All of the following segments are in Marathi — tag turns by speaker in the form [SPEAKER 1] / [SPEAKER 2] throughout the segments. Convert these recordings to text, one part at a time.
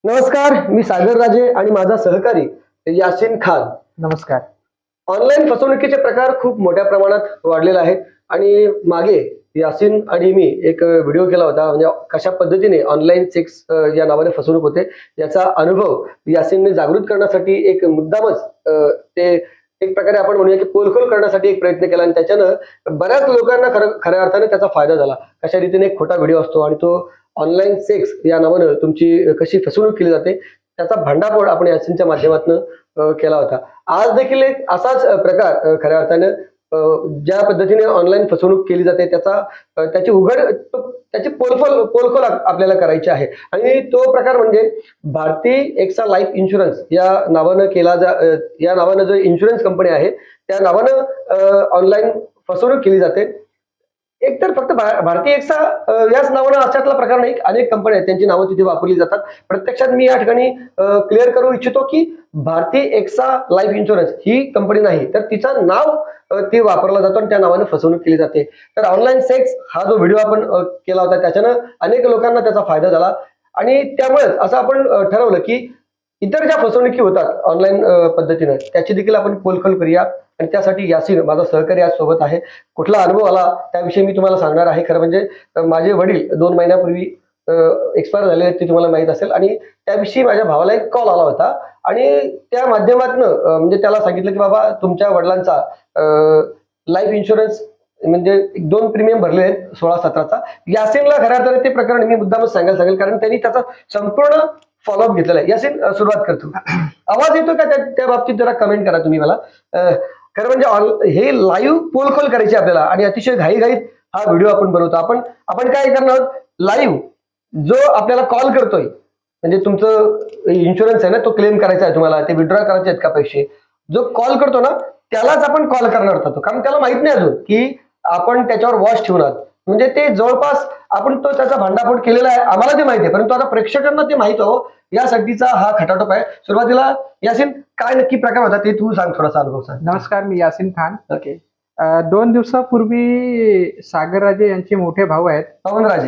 [SPEAKER 1] नमस्कार, मी सागर राजे आणि माझा सहकारी यासिन खान.
[SPEAKER 2] नमस्कार.
[SPEAKER 1] ऑनलाईन फसवणुकीचे प्रकार खूप मोठ्या प्रमाणात वाढलेले आहेत आणि मागे यासिन आणि मी एक व्हिडिओ केला होता, म्हणजे कशा पद्धतीने ऑनलाईन सेक्स या नावाने फसवणूक होते याचा अनुभव यासिनने जागृत करण्यासाठी एक मुद्दामच ते एक प्रकारे आपण म्हणूया की पोलखोल करण्यासाठी एक प्रयत्न केला आणि त्याच्यानं बऱ्याच लोकांना खऱ्या अर्थाने त्याचा फायदा झाला. अशा रीतीने एक खोटा व्हिडिओ असतो आणि तो ऑनलाईन सेक्स या नावानं तुमची कशी फसवणूक केली जाते त्याचा भांडाफोड आपण यासिनच्या माध्यमातून केला होता. आज देखील एक असाच प्रकार खऱ्या अर्थानं ज्या पद्धतीने ऑनलाईन फसवणूक केली जाते त्याची पोलखोल आपल्याला करायची आहे आणि तो प्रकार म्हणजे भारती एक्सा लाईफ इन्शुरन्स या नावानं जो इन्शुरन्स कंपनी आहे त्या नावानं ऑनलाईन फसवणूक केली जाते. एकतर फक्त भारतीय एक्सा याच नावानं अशातला प्रकार नाही, अनेक कंपन्या आहेत त्यांची नावं तिथे वापरली जातात. प्रत्यक्षात मी या ठिकाणी क्लिअर करू इच्छितो की भारतीय एक्सा लाईफ इन्शुरन्स ही कंपनी नाही, तर तिचं नाव ते वापरला जातो आणि त्या नावाने फसवणूक केली जाते. तर ऑनलाईन सेक्स हा जो व्हिडिओ आपण केला होता त्याच्यानं अनेक लोकांना त्याचा फायदा झाला आणि त्यामुळे असं आपण ठरवलं की इतर ज्या फसवणुकी होतात ऑनलाईन पद्धतीनं त्याची देखील आपण पोलखोल करूया आणि त्यासाठी यासिन माझा सहकारी आज सोबत आहे. कुठला अनुभव आला त्याविषयी मी तुम्हाला सांगणार आहे. खरं म्हणजे माझे वडील 2 महिन्यापूर्वी एक्सपायर झाले ते तुम्हाला माहित असेल आणि त्याविषयी माझ्या भावाला एक कॉल आला होता आणि त्या माध्यमातून म्हणजे त्याला सांगितलं की बाबा तुमच्या वडिलांचा लाईफ इन्शुरन्स म्हणजे 2 प्रीमियम भरले आहेत 16-17चा. यासिनला खऱ्या अर्थाने ते प्रकरण मी मुद्दामच सांगेल कारण त्यांनी त्याचा संपूर्ण फॉलोअप घेतलेला आहे. यासिन सुरुवात करतो. आवाज येतो का त्या बाबतीत जरा कमेंट करा तुम्ही मला. खरं म्हणजे हे लाईव्ह पोलखोल करायची आपल्याला आणि अतिशय घाईघाईत हा व्हिडिओ आपण बनवतो. आपण काय करणार आहोत, लाईव्ह जो आपल्याला कॉल करतोय म्हणजे तुमचं इन्शुरन्स आहे ना तो क्लेम करायचा आहे, तुम्हाला ते विड्रॉ करायचे आहेत का पैसे, जो कॉल करतो ना त्यालाच आपण कॉल करणार होतो कारण त्याला माहित नाही अजून की आपण त्याच्यावर वॉच ठेवणार. म्हणजे ते जवळपास आपण तो त्याचा भांडाफोड केलेला आहे, आम्हाला ते माहिती आहे, परंतु आता प्रेक्षकांना ते माहित हो यासाठीचा हा खटाटोप आहे. सुरुवातीला यासिन काय नक्की प्रकार होता ते तू सांग, थोडासा अनुभव सांग.
[SPEAKER 2] नमस्कार, मी यासिन खान.
[SPEAKER 1] ओके.
[SPEAKER 2] 2 दिवसापूर्वी सागर राजे यांचे मोठे भाऊ आहेत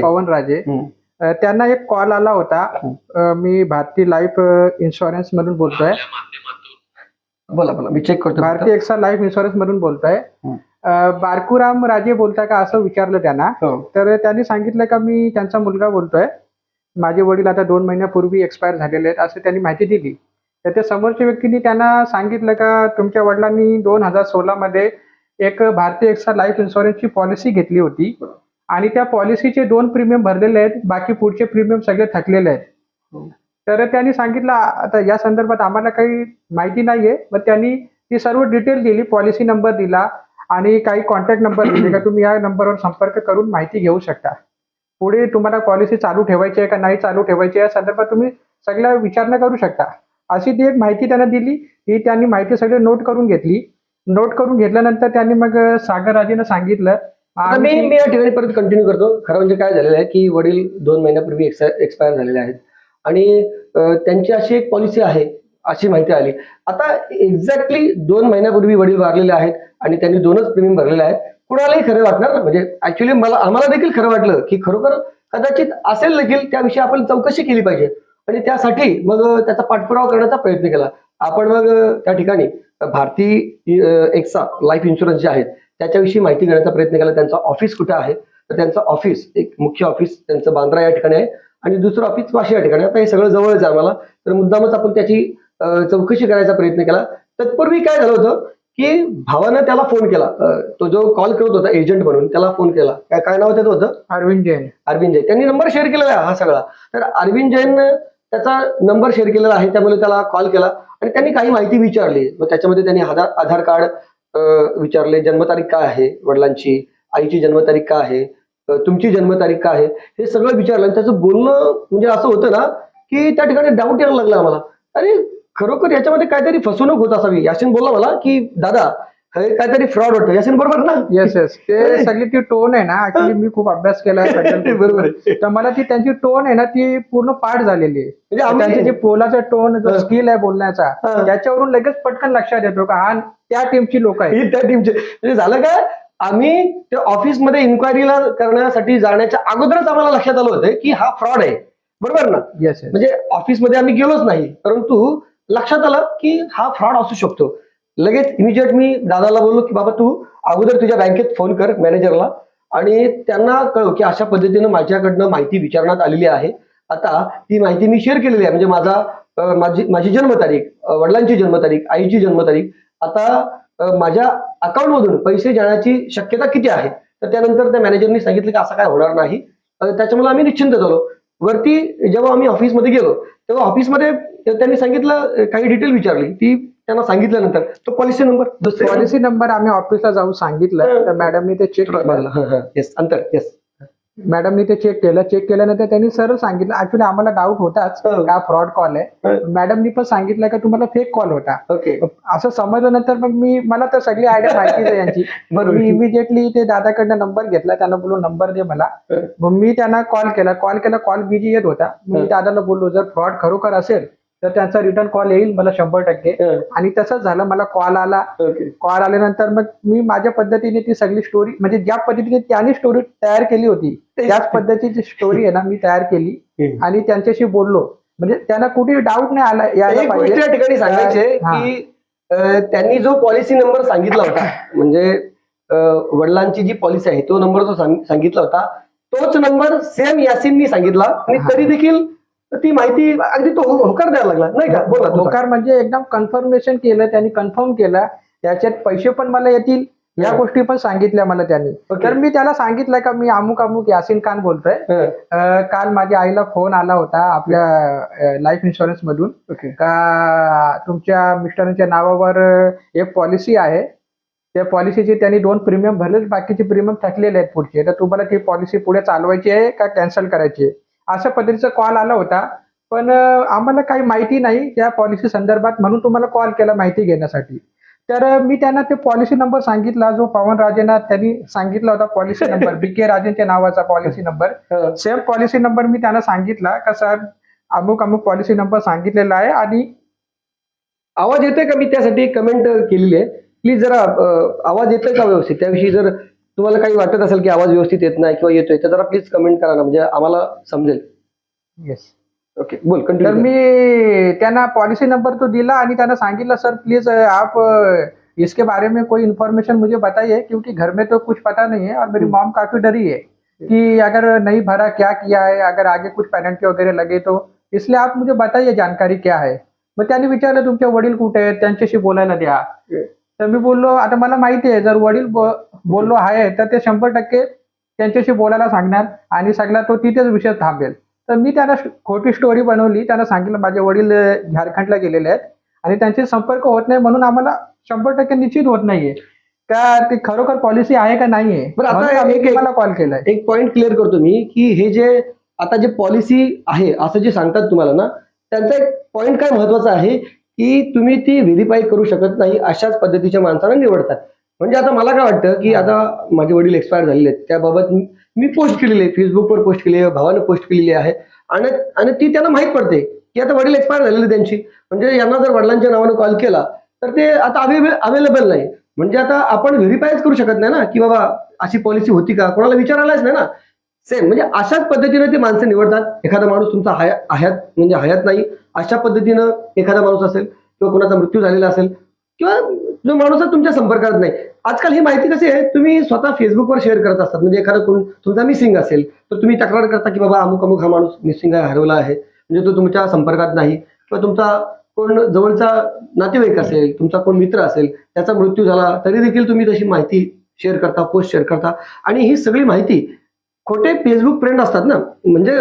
[SPEAKER 2] पवन राजे. त्यांना एक कॉल आला होता. मी भारती लाईफ इन्शुरन्स मधून बोलतोय.
[SPEAKER 1] बोला मी चेक करतो.
[SPEAKER 2] भारती एक्सा लाईफ इन्शुरन्स मधून बोलतोय. बारकुराम राजे बोलताय का असं विचारलं त्यांना. तर त्यांनी सांगितलं का मी त्यांचा मुलगा बोलतोय, माझे वडील आता 2 महिन्यापूर्वी एक्सपायर झालेले आहेत असं त्यांनी माहिती दिली. तर त्या समोरच्या व्यक्तीने त्यांना सांगितलं का तुमच्या वडिलांनी 2016 मध्ये एक भारतीय एक्सा लाईफ इन्शुरन्सची पॉलिसी घेतली होती आणि त्या पॉलिसीचे 2 प्रीमियम भरलेले आहेत, बाकी पुढचे प्रीमियम सगळे थकलेले आहेत. तर त्यांनी सांगितलं आता या संदर्भात आम्हाला काही माहिती नाहीये. मग त्यांनी ती सर्व डिटेल दिली, पॉलिसी नंबर दिला आणि काही कॉन्टॅक्ट नंबर दिले का तुम्ही या नंबरवर संपर्क करून माहिती घेऊ शकता. पुढे तुम्हाला पॉलिसी चालू ठेवायची आहे का नाही चालू ठेवायची या संदर्भात तुम्ही सगळ्या विचारणा करू शकता. अशी ती एक माहिती त्यांना दिली. ही त्यांनी माहिती सगळी नोट करून घेतली. नोट करून घेतल्यानंतर त्यांनी मग सागर राजेनं सांगितलं.
[SPEAKER 1] मी या ठिकाणी परत कंटिन्यू करतो. खरं म्हणजे काय झालेलं आहे की वडील 2 महिन्यापूर्वी एक्सपायर झालेले आहेत आणि त्यांची अशी एक पॉलिसी आहे अशी माहिती आली. आता एक्झॅक्टली 2 महिन्यापूर्वी वडील वारलेले आहेत आणि त्यांनी 2च प्रीमियम भरलेले आहेत. कुणालाही खरं वाटणार ना, म्हणजे ऍक्च्युली आम्हाला देखील खरं वाटलं की खरोखर कदाचित असेल देखील, त्याविषयी आपण चौकशी केली पाहिजे आणि त्यासाठी मग त्याचा पाठपुरावा करण्याचा प्रयत्न केला. आपण मग त्या ठिकाणी भारती एक्सा लाईफ इन्शुरन्स जे आहेत त्याच्याविषयी माहिती घेण्याचा प्रयत्न केला. त्यांचं ऑफिस कुठे आहे, तर त्यांचं ऑफिस एक मुख्य ऑफिस त्यांचं बांद्रा या ठिकाणी आहे आणि दुसरं ऑफिस वाशी या ठिकाणी. आता हे सगळं जवळच आहे आम्हाला, तर मुद्दामच आपण त्याची चौकशी करायचा प्रयत्न केला. तत्पूर्वी काय झालं होतं की भावानं त्याला फोन केला, तो जो कॉल करत होता एजंट म्हणून त्याला फोन केला. काय नाव त्याचं होतं?
[SPEAKER 2] अरविंद जैन.
[SPEAKER 1] त्यांनी नंबर शेअर केलेला आहे हा सगळा. तर अरविंद जैन त्याचा नंबर शेअर केलेला आहे, त्यामुळे त्याला कॉल केला आणि त्यांनी काही माहिती विचारली. मग त्याच्यामध्ये त्यांनी आधार कार्ड विचारले, जन्मतारीख काय आहे वडिलांची, आईची जन्मतारीख काय आहे, तुमची जन्मतारीख काय आहे, हे सगळं विचारलं. आणि त्याचं बोलणं म्हणजे असं होतं ना की त्या ठिकाणी डाऊट यायला लागला आम्हाला, अरे खरोखर याच्यामध्ये काहीतरी फसवणूक होत असावी. यासिन बोलला मला की दादा हे काहीतरी फ्रॉड होतं. यासिन बरोबर ना?
[SPEAKER 2] येस ते सगळी ती टोन आहे ना, ऍक्च्युली मी खूप अभ्यास केलाय
[SPEAKER 1] बरोबर.
[SPEAKER 2] तर मला ती त्यांची टोन आहे ना ती पूर्ण पाठ झालेली आहे. म्हणजे त्यांचे जे बोलाचं टोन जो स्किल आहे बोलण्याचा त्याच्यावरून लगेच पटकन लक्षात येतो का हा त्या टीमची लोक आहेत.
[SPEAKER 1] त्या टीमचे म्हणजे झालं काय, आम्ही त्या ऑफिसमध्ये इन्क्वायरीला करण्यासाठी जाण्याच्या अगोदरच आम्हाला लक्षात आलं होतं की हा फ्रॉड आहे. बरोबर ना?
[SPEAKER 2] येस
[SPEAKER 1] म्हणजे ऑफिसमध्ये आम्ही गेलोच नाही, परंतु लक्षात आलं की हा फ्रॉड असू शकतो. लगेच इमिजिएट मी दादाला बोललो की बाबा तू अगोदर तुझ्या बँकेत फोन कर मॅनेजरला आणि त्यांना कळव की अशा पद्धतीनं माझ्याकडनं माहिती विचारण्यात आलेली आहे. आता ती माहिती मी शेअर केलेली आहे, म्हणजे माझी जन्मतारीख, वडिलांची जन्मतारीख, आईची जन्मतारीख. आता माझ्या अकाउंटमधून पैसे जाण्याची शक्यता किती आहे. तर त्यानंतर त्या मॅनेजरनी सांगितलं की असं काय होणार नाही. त्याच्यामुळे आम्ही निश्चिंत झालो. वरती जेव्हा आम्ही ऑफिसमध्ये गेलो तेव्हा ऑफिसमध्ये त्यांनी सांगितलं, काही डिटेल विचारली. ती त्यांना सांगितल्यानंतर तो पॉलिसी नंबर
[SPEAKER 2] पॉलिसी नंबर आम्ही ऑफिसला जाऊन सांगितलं तर मॅडमनी ते चेक केलं.
[SPEAKER 1] येस अंतर येस
[SPEAKER 2] मॅडमनी ते चेक केल्यानंतर त्यांनी सरळ सांगितलं. ऍक्च्युली आम्हाला डाऊट होताच का फ्रॉड कॉल आहे. मॅडमनी पण सांगितलं का तुम्हाला फेक कॉल होता.
[SPEAKER 1] ओके.
[SPEAKER 2] असं समजल्यानंतर मग मला तर सगळी आयडिया माहितीच आहे यांची. मी इमिजिएटली ते दादाकडनं नंबर घेतला. त्यांना बोललो नंबर दे मला. मग मी त्यांना कॉल केला. कॉल बिझी येत होता. मी दादाला बोललो जर फ्रॉड खरोखर असेल तर त्यांचा रिटर्न कॉल येईल मला 100%. आणि तसंच झालं. मला कॉल आला. कॉल आल्यानंतर मग मी माझ्या पद्धतीने ती सगळी स्टोरी, म्हणजे ज्या पद्धतीने त्यांनी स्टोरी तयार केली होती त्याच पद्धतीची स्टोरी आहे ना मी तयार केली आणि त्यांच्याशी बोललो. म्हणजे त्यांना कुठेही डाऊट नाही आला यायला
[SPEAKER 1] एक गोष्ट
[SPEAKER 2] पाहिजे.
[SPEAKER 1] या ठिकाणी सांगायचे की त्यांनी जो पॉलिसी नंबर सांगितला होता, म्हणजे वडिलांची जी पॉलिसी आहे तो नंबर जो सांगितला होता तोच नंबर सेम यासिननी सांगितला आणि तरी देखील ती माहिती अगदी तो होकार द्यायला लागला नाही का. बोला
[SPEAKER 2] होकार म्हणजे एकदम कन्फर्मेशन केलं त्यांनी, कन्फर्म केलं. त्याच्यात पैसे पण मला येतील या गोष्टी पण सांगितल्या मला त्यांनी. तर मी त्याला सांगितलं का मी अमुक यासिन खान बोलतोय. काल माझ्या आईला फोन आला होता आपल्या लाईफ इन्शुरन्स मधून का तुमच्या मिस्टरांच्या नावावर एक पॉलिसी आहे. त्या पॉलिसीचे त्यांनी 2 प्रीमियम भरले, बाकीचे प्रीमियम थकलेले आहेत पुढचे. तर तुम्हाला ती पॉलिसी पुढे चालवायची आहे का कॅन्सल करायची आहे, अशा पद्धतीचा कॉल आला होता. पण आम्हाला काही माहिती नाही त्या पॉलिसी संदर्भात, म्हणून तुम्हाला कॉल केला माहिती घेण्यासाठी. तर मी त्यांना ते पॉलिसी नंबर सांगितला जो पवन राजेंना त्यांनी सांगितला होता. पॉलिसी नंबर BK राजेंच्या नावाचा policy number, same policy number मी त्यांना सांगितला का सर अमुक पॉलिसी नंबर सांगितलेला आहे. आणि
[SPEAKER 1] आवाज येतोय का? मी त्यासाठी कमेंट केलेली आहे. प्लीज जरा आवाज येतोय का व्यवस्थित, त्याविषयी जर तुम्हाला काही वाटत असेल की आवाज व्यवस्थित येत नाही किंवा येतोय तर जरा प्लीज कमेंट करा ना, म्हणजे आम्हाला समजेल.
[SPEAKER 2] येस
[SPEAKER 1] ओके बोल
[SPEAKER 2] तर
[SPEAKER 1] कंटिन्यू.
[SPEAKER 2] मी त्यांना पॉलिसी नंबर तो दिला आणि त्यांना सांगितलं सर प्लीज आप इसके बारे में कोई इन्फॉर्मेशन मुझे बताइए क्योंकि घर में तो कुछ पता नहीं है और मेरी मॉम काफी डरी है कि अगर नहीं भरा क्या किया है, अगर आगे कुछ पेनल्टी वगैरह लगे तो इसलिए आप मुझे बताइए जानकारी क्या है. मग त्यांनी विचारलं तुमचे वडील कुठे आहेत त्यांच्याशी बोलायला द्या. तर मी बोललो आता मला माहिती आहे जर वडील बोललो आहे तर ते 100% त्यांच्याशी बोलायला सांगणार आणि सगळा तो तिथेच विषय थांबेल. तर मी त्यांना खोटी स्टोरी बनवली. त्यांना सांगितलं माझे वडील झारखंडला गेलेले आहेत आणि त्यांचे संपर्क होत नाही म्हणून आम्हाला 100% निश्चित होत नाहीये का ती खरोखर पॉलिसी आहे का नाहीये.
[SPEAKER 1] बरं आता
[SPEAKER 2] मला कॉल केलाय.
[SPEAKER 1] एक पॉईंट क्लिअर करतो मी की हे जे आता जे पॉलिसी आहे असं जे सांगतात तुम्हाला ना, त्यांचा एक पॉईंट काय महत्वाचा आहे की तुम्ही ती व्हेरीफाय करू शकत नाही अशाच पद्धतीच्या माणसाला निवडतात. म्हणजे आता मला काय वाटतं की आता माझे वडील एक्सपायर झालेले आहेत, त्याबाबत मी पोस्ट केलेली आहे, फेसबुकवर पोस्ट केली आहे, भावानं पोस्ट केलेली आहे आणि ती त्यांना माहित पडते की आता वडील एक्सपायर झालेले त्यांची. म्हणजे यांना जर वडिलांच्या नावानं कॉल केला तर ते आता अवेलेबल नाही. म्हणजे आता आपण व्हेरीफायच करू शकत नाही ना की बाबा अशी पॉलिसी होती का, कोणाला विचारायलाच नाही ना. सेम म्हणजे अशाच पद्धतीने ते माणसं निवडतात. एखादा माणूस तुमचा हयात नाही अशा पद्धतीनं एखादा माणूस असेल किंवा कोणाचा मृत्यू झालेला असेल किंवा जो माणूस तुमच्या संपर्कात नाही. आजकाल ही माहिती कशी आहे, तुम्ही स्वतः फेसबुकवर शेअर करत असतात. म्हणजे एखादा कोण तुमचा मिसिंग असेल तर तुम्ही तक्रार करता की बाबा अमुक हा माणूस मिसिंग आहे, हरवला आहे, म्हणजे तो तुमच्या संपर्कात नाही. किंवा तुमचा कोण जवळचा नातेवाईक असेल, तुमचा कोण मित्र असेल, त्याचा मृत्यू झाला तरी देखील तुम्ही तशी माहिती शेअर करता, पोस्ट शेअर करता. आणि ही सगळी माहिती खोटे फेसबुक फ्रेंड असतात ना, म्हणजे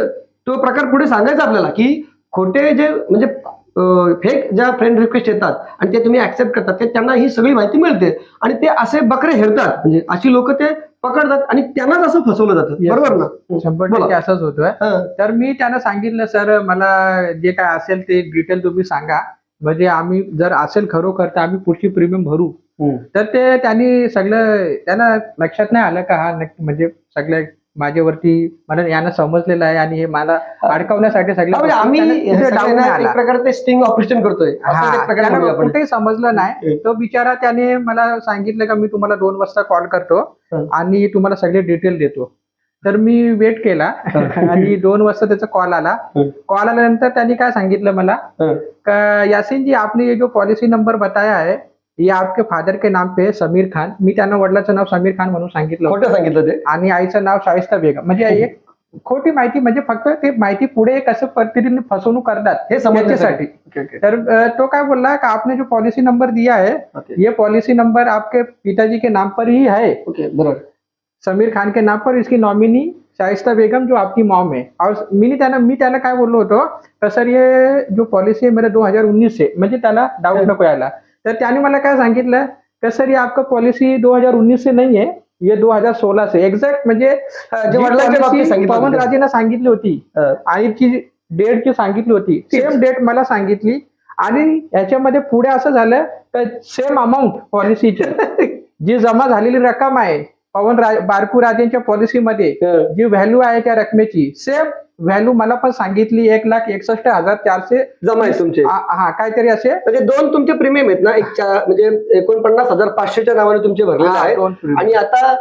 [SPEAKER 1] तो प्रकार पुढे सांगायचा आपल्याला की खोटे जे म्हणजे फेक ज्या फ्रेंड रिक्वेस्ट येतात आणि ते तुम्ही ऍक्सेप्ट करतात ते त्यांना ही सगळी माहिती मिळते आणि ते असे बकरे हेरतात. म्हणजे अशी लोक ते पकडतात आणि त्यांनाच असं फसवलं जातं. बरोबर ना?
[SPEAKER 2] 100% असंच होतोय. तर मी त्यांना सांगितलं सर मला जे काय असेल ते डिटेल तुम्ही सांगा, म्हणजे आम्ही जर असेल खरोखर तर आम्ही पुढची प्रीमियम भरू. तर ते त्यांना लक्षात नाही आलं का हा नक्की म्हणजे सगळं माझ्यावरती मला यांना समजलेलं आहे आणि हे मला अडकवण्यासाठी सगळं
[SPEAKER 1] आम्ही प्रकारे स्टिंग ऑपरेशन करतोय
[SPEAKER 2] कुठेही समजलं नाही. तो बिचारा त्याने मला सांगितलं का मी तुम्हाला 2 वाजता कॉल करतो आणि तुम्हाला सगळे डिटेल देतो. तर मी वेट केला आणि 2 वाजता त्याचा कॉल आला. कॉल आल्यानंतर त्यांनी काय सांगितलं मला, का यासीन जी आपने ये जो पॉलिसी नंबर बताया है ये आपके फादर के नाम पे है, समीर खान. मी त्यांना वडिलाचं नाव समीर खान म्हणून सांगितलं होतं.
[SPEAKER 1] खोटं सांगितलं ते.
[SPEAKER 2] आणि आईचं नाव शाइस्ता बेगम. म्हणजे एक खोटी माहिती, म्हणजे फक्त ते माहिती पुढे कसं पद्धतीने फसवणूक करतात
[SPEAKER 1] हे समजण्यासाठी.
[SPEAKER 2] याच्यासाठी. तर तो काय बोलला का आपने जो पॉलिसी नंबर दिया है ये पॉलिसी नंबर आपके पिताजी के नाम पर ही है,
[SPEAKER 1] ओके बरोबर.
[SPEAKER 2] समीर खान के नाम पर. इसकी नॉमिनी शाइस्ता बेगम जो आपकी मॉम है. और मी त्याला काय बोललो होतो तर सर ये जो पॉलिसी है मेरा 2019 से, म्हणजे त्याला डाऊट नको यायला. तर त्याने मला काय सांगितलं का सर ये आपका पॉलिसी 2019 से नहीं है, ये 2016 से. एक्झॅक्ट म्हणजे
[SPEAKER 1] जे वडिलांच्या बाबतीत सांगितलं
[SPEAKER 2] पवन
[SPEAKER 1] होतं.
[SPEAKER 2] राजेंना सांगितली होती आणि जी डेट जी सांगितली होती सेम डेट मला सांगितली. आणि याच्यामध्ये पुढे असं झालं तर सेम अमाऊंट पॉलिसीची जी जमा झालेली रक्कम आहे बारकू राजेंच्या पॉलिसीमध्ये जी व्हॅल्यू आहे त्या रकमेची सेम व्हॅल्यू मला पण सांगितली 1,61,400
[SPEAKER 1] जमा आहे तुमचे.
[SPEAKER 2] हा काहीतरी असे.
[SPEAKER 1] म्हणजे 2 तुमचे प्रीमियम आहेत ना, म्हणजे 49,500च्या नावाने तुमचे भरलेले आहे. आणि आता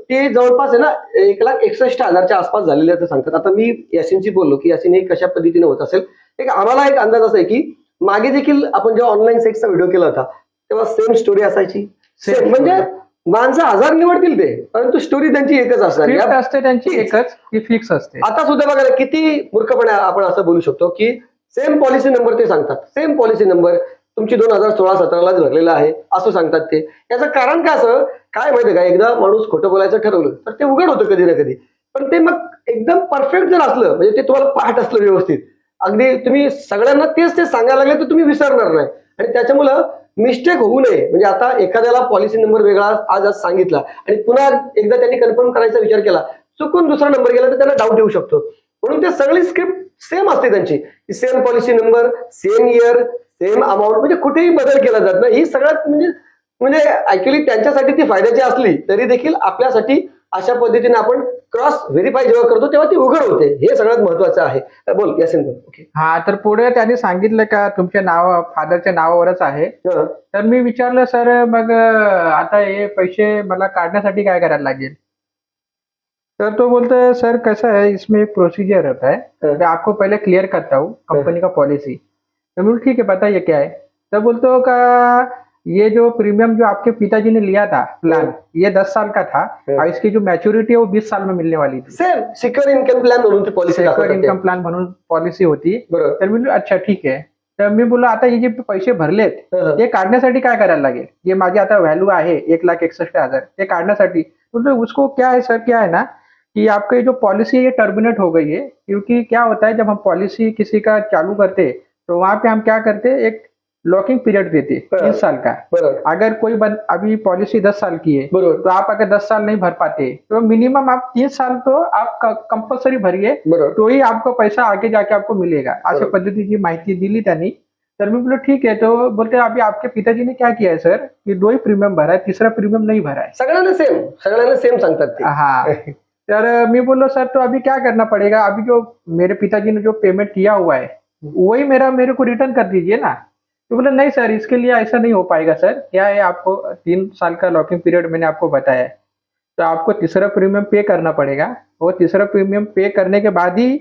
[SPEAKER 1] ते जवळपास आहे ना 1,61,000च्या आसपास झालेले असं सांगतात. आता मी यासीनशी बोललो की यासीन हे कशा पद्धतीने होत असेल. आम्हाला एक अंदाज असा आहे की मागे देखील आपण जेव्हा ऑनलाईन सेक्सचा व्हिडिओ केला होता तेव्हा सेम स्टोरी असायची. म्हणजे माणसं 1000 निवडतील ते, परंतु स्टोरी त्यांची एकच असणार
[SPEAKER 2] असते, त्यांची एकच ती फिक्स असते.
[SPEAKER 1] आता सुद्धा बघा किती मूर्खपणे आपण असं बोलू शकतो की सेम पॉलिसी नंबर ते सांगतात, सेम पॉलिसी नंबर तुमची 2016-17लाच भरलेला आहे असं सांगतात ते. याचं कारण काय असं काय माहितीये का, एकदा माणूस खोटं बोलायचं ठरवलं तर ते उघड होतं कधी ना कधी. पण ते मग एकदम परफेक्ट जर असलं, म्हणजे ते तुम्हाला पाठ असलं व्यवस्थित, अगदी तुम्ही सगळ्यांना तेच सांगायला लागले तर तुम्ही विसरणार नाही. आणि त्याच्यामुळं मिस्टेक होऊ नये. म्हणजे आता एखाद्याला पॉलिसी नंबर वेगळा आज सांगितला आणि पुन्हा एकदा त्यांनी कन्फर्म करायचा विचार केला, चुकून दुसरा नंबर गेला तर त्यांना डाऊट येऊ शकतो. म्हणून ते सगळी स्क्रिप्ट सेम असते त्यांची, same policy number, same year, same amount, म्हणजे कुठेही बदल केला जात नाही. ही सगळ्यात म्हणजे ऍक्च्युअली त्यांच्यासाठी ती फायद्याची असली तरी देखील आपल्यासाठी अशा पद्धतीने आपण क्रॉस व्हेरीफाय जेव्हा करतो तेव्हा ती उघड होते. हे सगळ्यात महत्वाचं आहे. बोल यासीन बोल. ओके.
[SPEAKER 2] हा, तर पुढे त्यांनी सांगितलं का तुमच्या फादरच्या नावावरच आहे. तर मी विचारलं सर मग आता हे पैसे मला काढण्यासाठी काय करायला लागेल. तर तो बोलतो सर कैसा है इसमें एक प्रोसीजर होता है, मैं आपको पहले क्लियर करता हूँ कंपनी का पॉलिसी. तो बोल ठीक है बताइए क्या है. तो बोलतो का ये जो प्रीमियम जो आपके पिताजी ने लिया था प्लान ये 10 साल का था और इसकी जो मैच्योरिटी है वो 20 साल में मिलने वाली थी.
[SPEAKER 1] सेम सिक्युअर इन्कम प्लॅन म्हणून ती पॉलिसी,
[SPEAKER 2] सिक्युअर इन्कम प्लॅन म्हणून पॉलिसी होती. तर मी अच्छा ठीक आहे. तर मी बोललो आता हे जे पैसे भरलेत ते काढण्यासाठी काय करायला लागेल, जे माझी आता व्हॅल्यू आहे 1,61,000 ते काढण्यासाठी. बोलतो उसको क्या है सर, क्या है ना कि आपकी जो पॉलिसी है ये टर्मिनेट हो गई है. क्योंकि क्या होता है जब हम पॉलिसी किसी का चालू करते तो वहां पे हम क्या करते एक लॉकिंग पीरियड देते 30 साल का. अगर कोई अभी पॉलिसी 10 साल की है तो आप अगर 10 साल नहीं भर पाते तो मिनिमम आप 30 साल तो आप कंपल्सरी भरिए, तो ही आपको पैसा आगे जाके आपको मिलेगा. अशा पद्धतीची माहिती दिली त्यांनी. तर मी बोलो ठीक है. तो बोलते अभी आपके पिताजी ने क्या किया है सर कि 2 ही प्रीमियम भरा है, तीसरा प्रीमियम नहीं भरा है.
[SPEAKER 1] सगळ्यांना सेम सांगतात ते.
[SPEAKER 2] हाँ. तर मी बोलो सर तो अभी क्या करना पड़ेगा, अभी जो मेरे पिताजी ने जो पेमेंट किया हुआ है वही मेरे को रिटर्न कर दीजिए ना. तो बोले नहीं सर इसके लिए ऐसा नहीं हो पाएगा सर, क्या है आपको 3 साल का लॉकिंग पीरियड मैंने आपको बताया है, तो आपको तीसरा प्रीमियम पे करना पड़ेगा. वो तीसरा प्रीमियम पे करने के बाद ही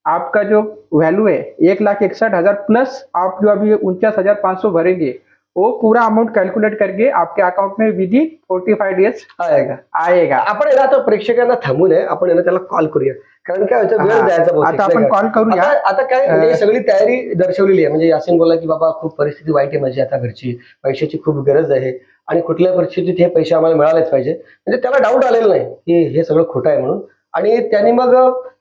[SPEAKER 2] आपका जो वैल्यू है 1,61,000 प्लस आप जो अभी 49,500 भरेंगे वो पूरा अमाउंट कैलकुलेट करके आपके अकाउंट में विदिन 45 डेज आएगा.
[SPEAKER 1] आपण आता प्रेक्षकांना थांबू नये, आपण त्याला कॉल करूया. कारण काय होतं वेळ जायचा.
[SPEAKER 2] आता आपण कॉल करूया.
[SPEAKER 1] आता काय म्हणजे सगळी तयारी दर्शवलेली आहे. म्हणजे यासीन बोला की बाबा खूप परिस्थिती वाईट आहे माझी आता घरची, पैशाची खूप गरज आहे आणि कुठल्या परिस्थितीत हे पैसे आम्हाला मिळालेच पाहिजे. म्हणजे त्याला डाऊट आलेला नाही की हे सगळं खोटं आहे म्हणून. आणि त्यांनी मग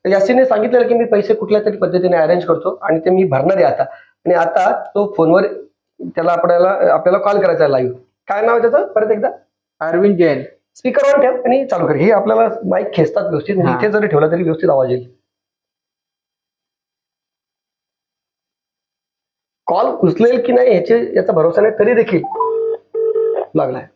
[SPEAKER 1] यासीनने सांगितलेलं की मी पैसे कुठल्या तरी पद्धतीने अरेंज करतो आणि ते मी भरणार आहे आता. आणि आता तो फोनवर त्याला आपल्याला कॉल करायचा लाईव्ह. काय नाव आहे त्याचं परत एकदा?
[SPEAKER 2] अरविंद जैन.
[SPEAKER 1] स्पीकरवर ठेव आणि चालू कर. हे आपल्याला माईक खेचतात व्यवस्थित, इथे जरी ठेवला तरी व्यवस्थित आवाज येईल. कॉल उचलेल की नाही याचा भरोसा नाही तरी देखील लागलाय.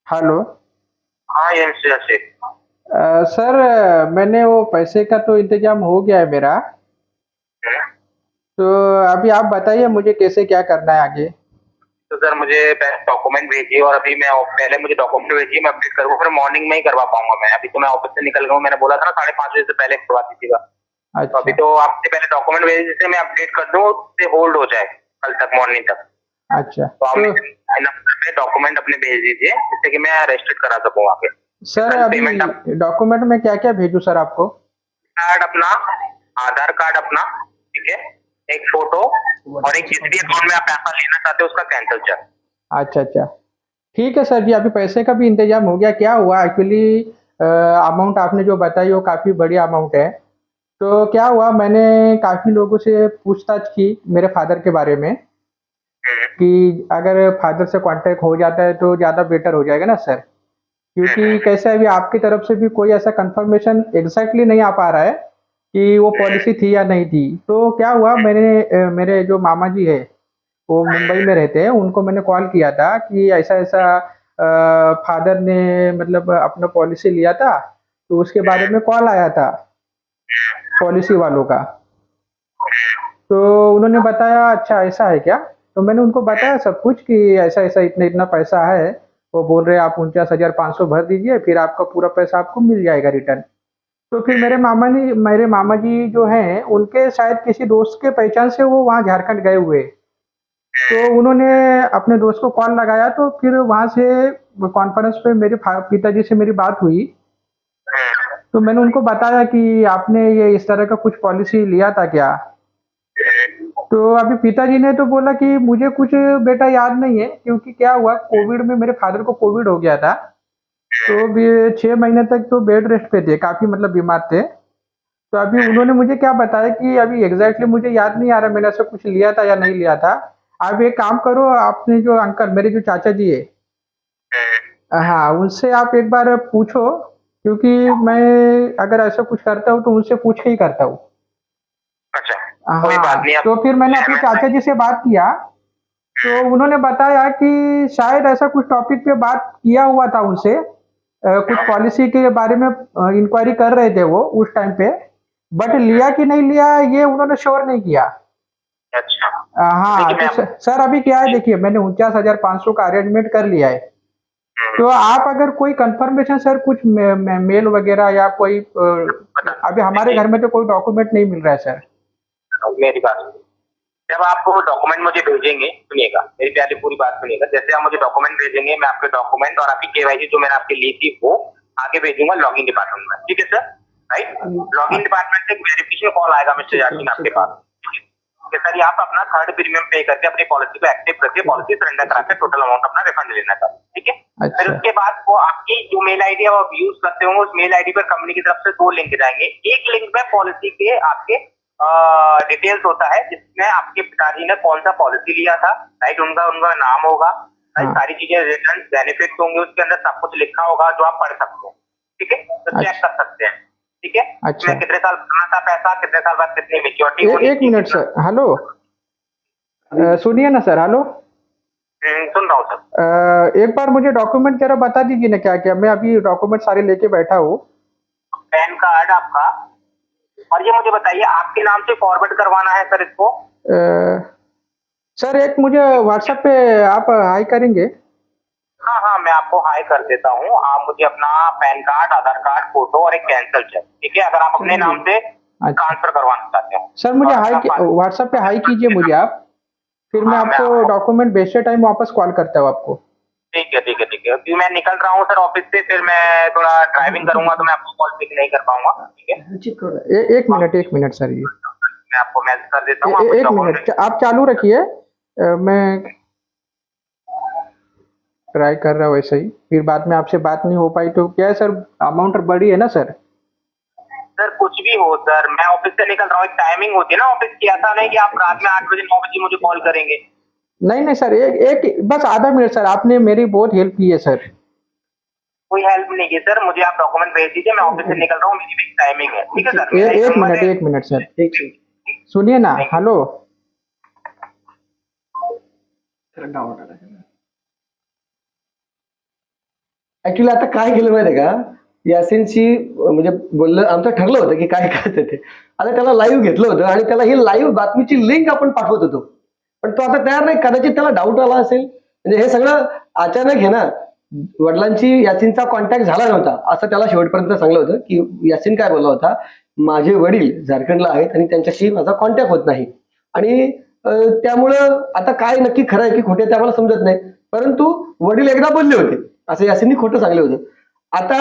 [SPEAKER 2] हेलो।
[SPEAKER 3] हाँ ये से
[SPEAKER 2] सर, मैंने वो पैसे का तो इंतजाम हो गया है मेरा। तो अभी आप बताइए मुझे कैसे क्या करना है आगे।
[SPEAKER 3] तो सर मुझे डॉक्यूमेंट भेजिए और अभी मैं पहले मुझे डॉक्यूमेंट भेजिए, मैं अपडेट करूँगा, फिर मॉर्निंग में ही करवा पाऊंगा मैं। अभी तो मैं ऑफिस से निकल गया हूँ, मैंने बोला था ना 5:30 बजे से पहले करवा दीजिएगा। तो अभी
[SPEAKER 2] अच्छा
[SPEAKER 3] तो आपसे पहले डॉक्यूमेंट भेजिए जिससे मैं अपडेट कर दूँ, उससे होल्ड हो जाए कल तक मॉर्निंग तक।
[SPEAKER 2] अच्छा।
[SPEAKER 3] तो आप
[SPEAKER 2] तो
[SPEAKER 3] नंबर पे डॉक्यूमेंट अपने भेज दीजिए जिससे कि मैं रजिस्टर करा सकूँ आगे।
[SPEAKER 2] सर,
[SPEAKER 3] कल
[SPEAKER 2] अभी
[SPEAKER 3] पेमेंट आप
[SPEAKER 2] डॉक्यूमेंट में क्या क्या भेजूं सर आपको?
[SPEAKER 3] कार्ड अपना, आधार कार्ड अपना, ठीक है, एक फोटो और एक जिस भी अकाउंट में आप पैसा लेना चाहते हो उसका कैंसिल चेक।
[SPEAKER 2] अच्छा अच्छा, ठीक है सर जी। अभी पैसे का भी इंतजाम हो गया। क्या हुआ एक्चुअली, अमाउंट आपने जो बताई वो काफ़ी बड़ी अमाउंट है। तो क्या हुआ, मैंने काफ़ी लोगों से पूछताछ की मेरे फादर के बारे में कि अगर फादर से कांटेक्ट हो जाता है तो ज़्यादा बेटर हो जाएगा ना सर। क्योंकि कैसे अभी आपकी तरफ से भी कोई ऐसा कंफर्मेशन एग्जैक्टली नहीं आ पा रहा है कि वो पॉलिसी थी या नहीं थी। तो क्या हुआ, मैंने मेरे जो मामा जी है वो मुंबई में रहते हैं, उनको मैंने कॉल किया था कि ऐसा ऐसा फादर ने मतलब अपना पॉलिसी लिया था, तो उसके बारे में कॉल आया था पॉलिसी वालों का। तो उन्होंने बताया अच्छा ऐसा है क्या। तो मैंने उनको बताया सब कुछ कि ऐसा ऐसा इतना इतना पैसा है। वो बोल रहे आप 49,500 भर दीजिए, फिर आपका पूरा पैसा आपको मिल जाएगा रिटर्न। तो फिर मेरे मामा जी जो हैं उनके शायद किसी दोस्त के पहचान से वो वहाँ झारखंड गए हुए। तो उन्होंने अपने दोस्त को कॉल लगाया, तो फिर वहाँ से कॉन्फ्रेंस पे मेरे पिताजी से मेरी बात हुई। तो मैंने उनको बताया कि आपने ये इस तरह का कुछ पॉलिसी लिया था क्या। तो अभी पिताजी ने तो बोला कि मुझे कुछ बेटा याद नहीं है, क्योंकि क्या हुआ कोविड में मेरे फादर को कोविड हो गया था। तो भी 6 महीने तक तो बेड रेस्ट पे थे, काफी मतलब बीमार थे। तो अभी उन्होंने मुझे क्या बताया कि अभी एग्जैक्टली मुझे याद नहीं आ रहा मैंने ऐसा कुछ लिया था या नहीं लिया था। आप एक काम करो, आपने जो अंकल मेरे जो चाचा जी है, हाँ उनसे आप एक बार पूछो, क्योंकि मैं अगर ऐसा कुछ करता हूँ तो उनसे पूछ के ही करता हूँ।
[SPEAKER 3] अच्छा, कोई बात
[SPEAKER 2] हाँ,
[SPEAKER 3] नहीं। आप
[SPEAKER 2] तो फिर मैंने अपने चाचा जी से बात किया, तो उन्होंने बताया कि शायद ऐसा कुछ टॉपिक पे बात किया हुआ था उनसे। कुछ पॉलिसी के बारे में इंक्वायरी कर रहे थे वो उस टाइम पे, बट लिया कि नहीं लिया ये उन्होंने श्योर नहीं किया।
[SPEAKER 3] अच्छा,
[SPEAKER 2] हाँ,
[SPEAKER 3] देखिए मैं
[SPEAKER 2] तो सर अभी क्या है देखिए, मैंने 49,500 का अरेंजमेंट कर लिया है। तो आप अगर कोई कंफर्मेशन सर कुछ मेल वगैरह या कोई अभी हमारे घर में तो कोई डॉक्यूमेंट नहीं मिल रहा है सर।
[SPEAKER 3] मेरी बात सुनिए। जब आप डॉक्यूमेंट मुझे भेजेंगे, सुनिएगा मेरी प्यारी पूरी बात सुनिएगा। जैसे आप मुझे डॉक्यूमेंट भेजेंगे, मैं आपके डॉक्यूमेंट और आपकी केवाईसी जो मैंने आपके ली थी वो आगे भेजूंगा लॉगिन डिपार्टमेंट में, ठीक है सर? राइट, लॉगिन डिपार्टमेंट से वेरिफिकेशन कॉल आएगा मिस्टर यासीन आपके पास, ठीक है सर? ये आप अपना थर्ड प्रीमियम पे करके अपनी पॉलिसी को एक्टिव करके पॉलिसी सरेंडर करा के टोटल अमाउंट अपना रिफंड लेना सर, ठीक है? फिर उसके बाद वो आपकी जो मेल आईडी आप यूज करते होंगे उस मेल आईडी पर कंपनी की तरफ से 2 लिंक जाएंगे। एक लिंक में पॉलिसी के आपके डिटेल्स होता है जिसमें आपके पिताजी ने कौन सा पॉलिसी लिया था, राइट, उनका उनका नाम होगा, राइट, सारी चीजें रिटर्न बेनिफिट्स होंगे उसके अंदर, सब कुछ लिखा होगा जो आप पढ़ सकते हो, ठीक है? तो चेक कर सकते हैं, ठीक है?
[SPEAKER 2] अच्छा,
[SPEAKER 3] मैं कितने साल भरना था पैसा, कितने साल बाद कितनी मेच्योरिटी होनी
[SPEAKER 2] एक मिनट सर, हेलो, सुनिए ना सर, हेलो।
[SPEAKER 3] सुन रहा हूँ सर।
[SPEAKER 2] एक बार मुझे डॉक्यूमेंट जरा बता दीजिए ना क्या क्या, मैं अभी डॉक्यूमेंट सारे लेके बैठा हूँ।
[SPEAKER 3] पैन कार्ड आपका, और ये मुझे बताइए आपके नाम से फॉरवर्ड करवाना है सर इसको?
[SPEAKER 2] सर एक मुझे व्हाट्सएप पे आप हाई करेंगे?
[SPEAKER 3] हाँ हाँ, मैं आपको हाई कर देता हूँ। आप मुझे अपना पैन कार्ड, आधार कार्ड, फोटो और एक कैंसिल चेक, ठीक है, अगर आप अपने नाम से ट्रांसफर करवाना चाहते हो।
[SPEAKER 2] सर मुझे
[SPEAKER 3] और
[SPEAKER 2] हाई
[SPEAKER 3] अपना
[SPEAKER 2] व्हाट्सएप पे हाई कीजिए मुझे आप, फिर मैं
[SPEAKER 3] हाँ, मैं
[SPEAKER 2] आपको डॉक्यूमेंट भेजते टाइम वापस कॉल करता हूँ आपको।
[SPEAKER 3] ठीक है ठीक है ठीक है। अभी मैं निकल रहा हूँ सर ऑफिस से, फिर मैं थोड़ा ड्राइविंग करूंगा तो मैं आपको कॉल पिक नहीं कर पाऊंगा, ठीक है?
[SPEAKER 2] एक मिनट सर, ये
[SPEAKER 3] मैं आपको मैसेज कर देता हूँ।
[SPEAKER 2] एक मिनट आप चालू रखिए, मैं ट्राई कर रहा हूँ वैसे ही, फिर बाद में आपसे बात नहीं हो पाई तो क्या है सर, अमाउंट बड़ी है ना सर।
[SPEAKER 3] सर कुछ भी हो सर, मैं ऑफिस से निकल रहा हूँ, एक टाइमिंग होती है ना ऑफिस की, ऐसा नहीं कि आप रात में 8 बजे 9 बजे मुझे कॉल करेंगे।
[SPEAKER 2] नहीं नहीं सर, एक बस आधा मिनट सर, आपने मेरी बहुत हेल्प की है सर।
[SPEAKER 3] कोई हेल्प नहीं की सर, मुझे आप डॉक्यूमेंट भेज दीजिए, मैं ऑफिस से निकल रहा हूँ, मेरी भी टाइमिंग है, ठीक है सर?
[SPEAKER 2] एक मिनट सर, सुनिए ना, हेलो।
[SPEAKER 1] ऍक्च्युली आता काय केलं माहितीये का, यासिनशी म्हणजे बोललं, आमचं ठरलं होतं की काय करायचं ते. आता त्याला लाईव्ह घेतलं होतं आणि त्याला ही लाईव्ह बातमीची लिंक आपण पाठवत होतो, पण तो आता तयार नाही. कदाचित त्याला डाऊट आला असेल. म्हणजे हे सगळं अचानक आहे ना. वडिलांची यासिनचा कॉन्टॅक्ट झाला नव्हता असं त्याला शेवटपर्यंत सांगलं होतं, की यासिन काय बोलला होता, माझे वडील झारखंडला आहेत आणि त्यांच्याशी माझा कॉन्टॅक्ट होत नाही, आणि त्यामुळं आता काय नक्की खरं आहे की खोटे ते आम्हाला समजत नाही, परंतु वडील एकदा बोलले होते असं यासिननी खोटं सांगलं होतं. आता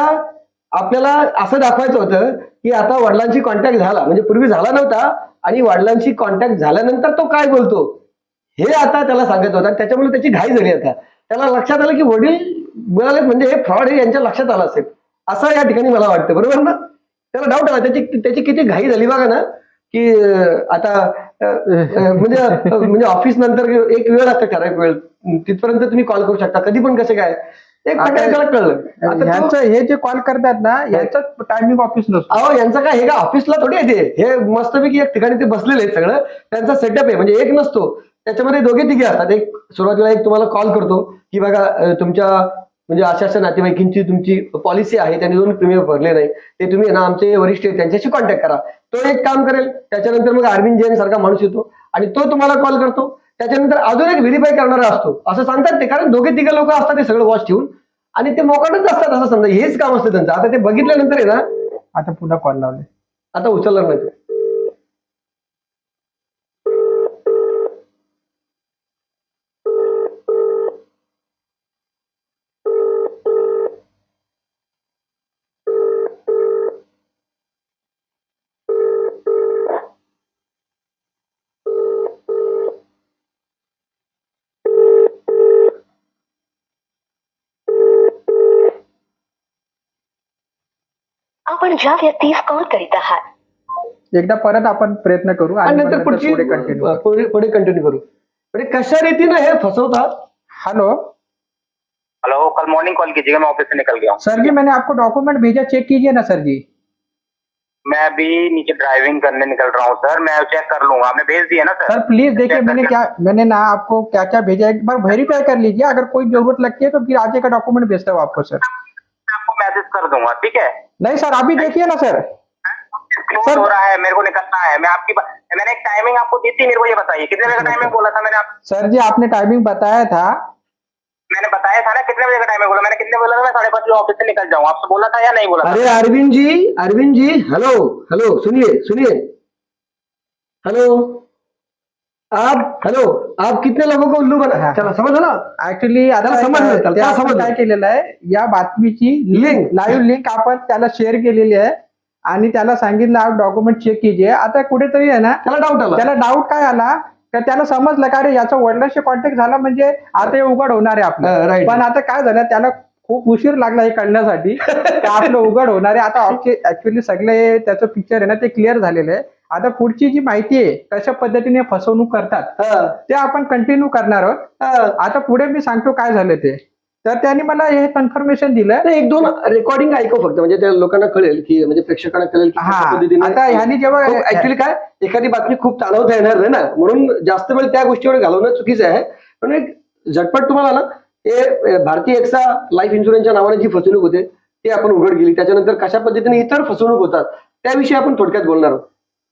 [SPEAKER 1] आपल्याला असं दाखवायचं होतं की आता वडिलांशी कॉन्टॅक्ट झाला, म्हणजे पूर्वी झाला नव्हता, आणि वडिलांशी कॉन्टॅक्ट झाल्यानंतर तो काय बोलतो हे आता त्याला सांगत होता. त्याच्यामुळे त्याची घाई झाली. आता त्याला लक्षात आलं की वडील मिळाले म्हणजे हे फ्रॉड हे यांच्या लक्षात आलं असेल असं या ठिकाणी मला वाटतं. बरोबर ना. त्याला डाऊट आला. त्याची किती घाई झाली बघा ना, की आता म्हणजे ऑफिस नंतर एक वेळ असते, ठराविक वेळ, तिथपर्यंत तुम्ही कॉल करू शकता कधी पण, कसं काय एक प्रकारे त्याला कळलं. आता
[SPEAKER 2] ह्यांचं हे जे कॉल करतात ना, याचं टायमिंग ऑफिस नसतो.
[SPEAKER 1] अहो यांचं काय, हे का ऑफिसला थोडी येते, हे मस्तपैकी एक ठिकाणी ते बसलेले आहेत. सगळं त्यांचा सेटअप आहे, म्हणजे एक नसतो, त्याच्यामध्ये दोघे तिघे असतात. एक सुरुवातीला एक तुम्हाला कॉल करतो की बघा तुमच्या म्हणजे अशा नातेवाईकांची तुमची पॉलिसी आहे, त्यांनी 2 प्रीमियम भरले नाही, ते तुम्ही ना आमचे वरिष्ठ आहेत त्यांच्याशी कॉन्टॅक्ट करा. तो एक काम करेल. त्याच्यानंतर मग अरविंद जैन सारखा माणूस येतो आणि तो तुम्हाला कॉल करतो. त्याच्यानंतर अजून एक व्हेरीफाय करणारा असतो असं सांगतात ते, कारण दोघे तिघे लोक असतात ते सगळं वॉच ठेवून, आणि ते मोकाटच असतात असं समजा, हेच काम असतं त्यांचं. आता ते बघितल्यानंतर आहे ना,
[SPEAKER 2] आता पुन्हा कॉल लावले,
[SPEAKER 1] आता उचलणार नाही तो.
[SPEAKER 4] आपण ज्या व्यक्तीस कॉल करीत आहात
[SPEAKER 2] एकदा परत आपण प्रयत्न करू
[SPEAKER 1] आणि
[SPEAKER 2] आणि
[SPEAKER 1] नंतर पुढची
[SPEAKER 2] पुढे कंटिन्यू.
[SPEAKER 1] पुढे कंटिन्यू करू. म्हणजे कशा रीतीनं हे फसवतात.
[SPEAKER 2] हेलो
[SPEAKER 3] हेलो, कल मॉर्निंग कॉल कीजिएगा, मैं ऑफिस से निकल गया हूँ.
[SPEAKER 2] सर जी, मैंने आपको डॉक्यूमेंट भेजा, चेक कीजिए ना सर जी.
[SPEAKER 3] मैं अभी नीचे ड्राइविंग करने निकल रहा हूँ सर, मैं चेक कर लूंगा. आपने भेज दिया ना सर?
[SPEAKER 2] सर प्लीज देखिए, मैंने ना आपको क्या क्या भेजा, एक बार वेरीफाई कर लीजिए. अगर कोई जरूरत लगती है तो फिर आगे का डॉक्यूमेंट भेजता हूँ आपको सर.
[SPEAKER 3] मैं आपको मैसेज कर दूंगा, ठीक है?
[SPEAKER 2] नहीं सर, अभी देखिए ना सर.
[SPEAKER 3] क्लोज हो रहा है, मेरे को निकलना है. मैंने एक टाइमिंग आपको दी थी, मेरे को ये बताइए कितने बजे का टाइमिंग बोला था मैंने
[SPEAKER 2] सर जी, आपने टाइमिंग बताया था.
[SPEAKER 3] मैंने बताया था ना कितने बजे का टाइमिंग बोला. मैंने कितने बोला था? मैं 5:30 बजे ऑफिस से निकल जाऊँ. आपसे बोला था या नहीं बोला था?
[SPEAKER 1] अरे अरविंद जी, हेलो हेलो, सुनिए हेलो, आप कितने लोगों को उल्लू बना, चला समझ ना.
[SPEAKER 2] ऍक्च्युली आता समज काय केलेलं आहे, या बातमीची
[SPEAKER 1] लिंक,
[SPEAKER 2] लाईव्ह लिंक आपण त्याला शेअर केलेली आहे आणि त्याला सांगितलं आप डॉक्युमेंट चेक कीजिए. आता कुठेतरी आहे ना, त्याला डाऊट काय आला, तर त्याला समजलं का रे याचा वडिलांशी कॉन्टॅक्ट झाला म्हणजे आता हे उघड होणार आहे आपलं. पण आता काय झालं, त्याला खूप उशीर लागला हे कळण्यासाठी आपलं उघड होणार आहे. आता ऍक्च्युली सगळे त्याचं पिक्चर आहे ना ते क्लिअर झालेलं आहे. आता पुढची जी माहिती आहे कशा पद्धतीने फसवणूक करतात ते आपण कंटिन्यू करणार आहोत. आता पुढे मी सांगतो काय झालं ते. तर त्यांनी मला हे कन्फर्मेशन दिलं.
[SPEAKER 1] 1-2 रेकॉर्डिंग ऐकू फक्त, म्हणजे त्या लोकांना कळेल की, म्हणजे प्रेक्षकांना कळेल की
[SPEAKER 2] आता ह्यानी जेव्हा
[SPEAKER 1] ऍक्च्युली काय, एखादी बातमी खूप चालवता येणार नाही ना, म्हणून जास्त वेळ त्या गोष्टीवर घालवणं चुकीचं आहे. पण एक झटपट तुम्हाला ना, हे भारतीय एक्सा लाईफ इन्शुरन्सच्या नावाने जी फसवणूक होते ती आपण उघड केली. त्याच्यानंतर कशा पद्धतीने इतर फसवणूक होतात त्याविषयी आपण थोडक्यात बोलणार आहोत.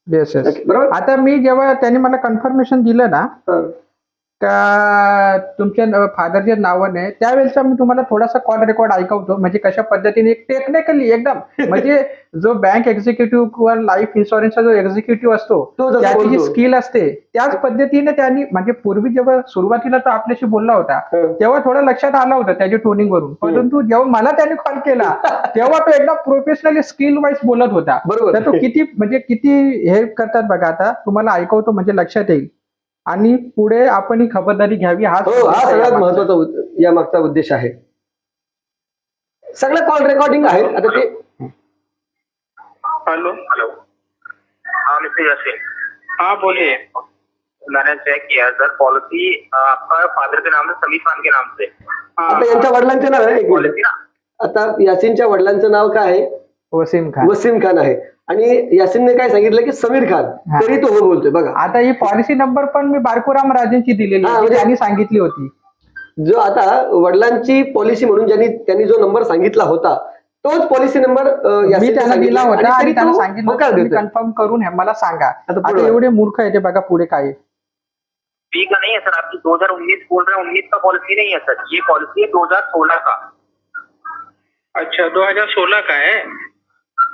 [SPEAKER 2] येस
[SPEAKER 1] बरोबर.
[SPEAKER 2] आता मी जेव्हा त्यांनी मला कन्फर्मेशन दिलं ना का तुमच्या फादरच्या नावाने, त्यावेळेचा मी तुम्हाला थोडासा कॉल रेकॉर्ड ऐकवतो, म्हणजे कशा पद्धतीने टेक्निकली एकदम म्हणजे जो बँक एक्झिक्युटिव्ह किंवा लाईफ इन्शुरन्सचा जो एक्झिक्युटिव्ह असतो त्याची जी स्किल असते त्याच पद्धतीने त्यांनी, म्हणजे पूर्वी जेव्हा सुरुवातीला तो आपल्याशी बोलला होता तेव्हा थोडं लक्षात आलं होतं त्याच्या टोनिंग वरून, परंतु जेव्हा मला त्याने कॉल केला तेव्हा तो एकदम प्रोफेशनली स्किल वाईज बोलत होता. तर तो किती हे करतात बघा. आता तुम्हाला ऐकवतो म्हणजे लक्षात येईल आणि पुढे आपण ही खबरदारी घ्यावी. हा
[SPEAKER 1] सगळ्यात महत्वाचा या मागचा उद्देश आहे. सगळं कॉल रेकॉर्डिंग आहे. आता ते
[SPEAKER 3] हेलो, हाँ मिस्टर यासिन. हाँ बोलिए. मैंने चेक किया सर, पॉलिसी आपका फादर के नाम से, समीर खान के नाम से.
[SPEAKER 1] आता यांच्या वडिलांचे नाव आहे,
[SPEAKER 3] पॉलिसी ना,
[SPEAKER 1] आता यासिनच्या वडिलांचं नाव काय आहे? वसीम खान आहे. आणि यासिनने काय सांगितलं की समीर खान, तरी तो हो बोलतोय बघा.
[SPEAKER 2] आता ही पॉलिसी नंबर पण मी बारकुराम राजेंची दिलेली आहे, त्यांनी सांगितली होती.
[SPEAKER 1] जो आता वडिलांची पॉलिसी म्हणून त्यांनी जो नंबर सांगितला होता तोच पॉलिसी नंबर
[SPEAKER 2] मी त्यांना दिला होता आणि त्यांना
[SPEAKER 1] काय
[SPEAKER 2] सांगितलं कन्फर्म करून हे मला सांगा. आता एवढे मूर्ख आहे ते बघा पुढे काय आहे.
[SPEAKER 3] बी का नहीं है सर, आपकी 2019 बोल रहे हैं, 19 का पॉलिसी नहीं है सर, ये पॉलिसी है 2016 का.
[SPEAKER 2] अच्छा 2016 का है.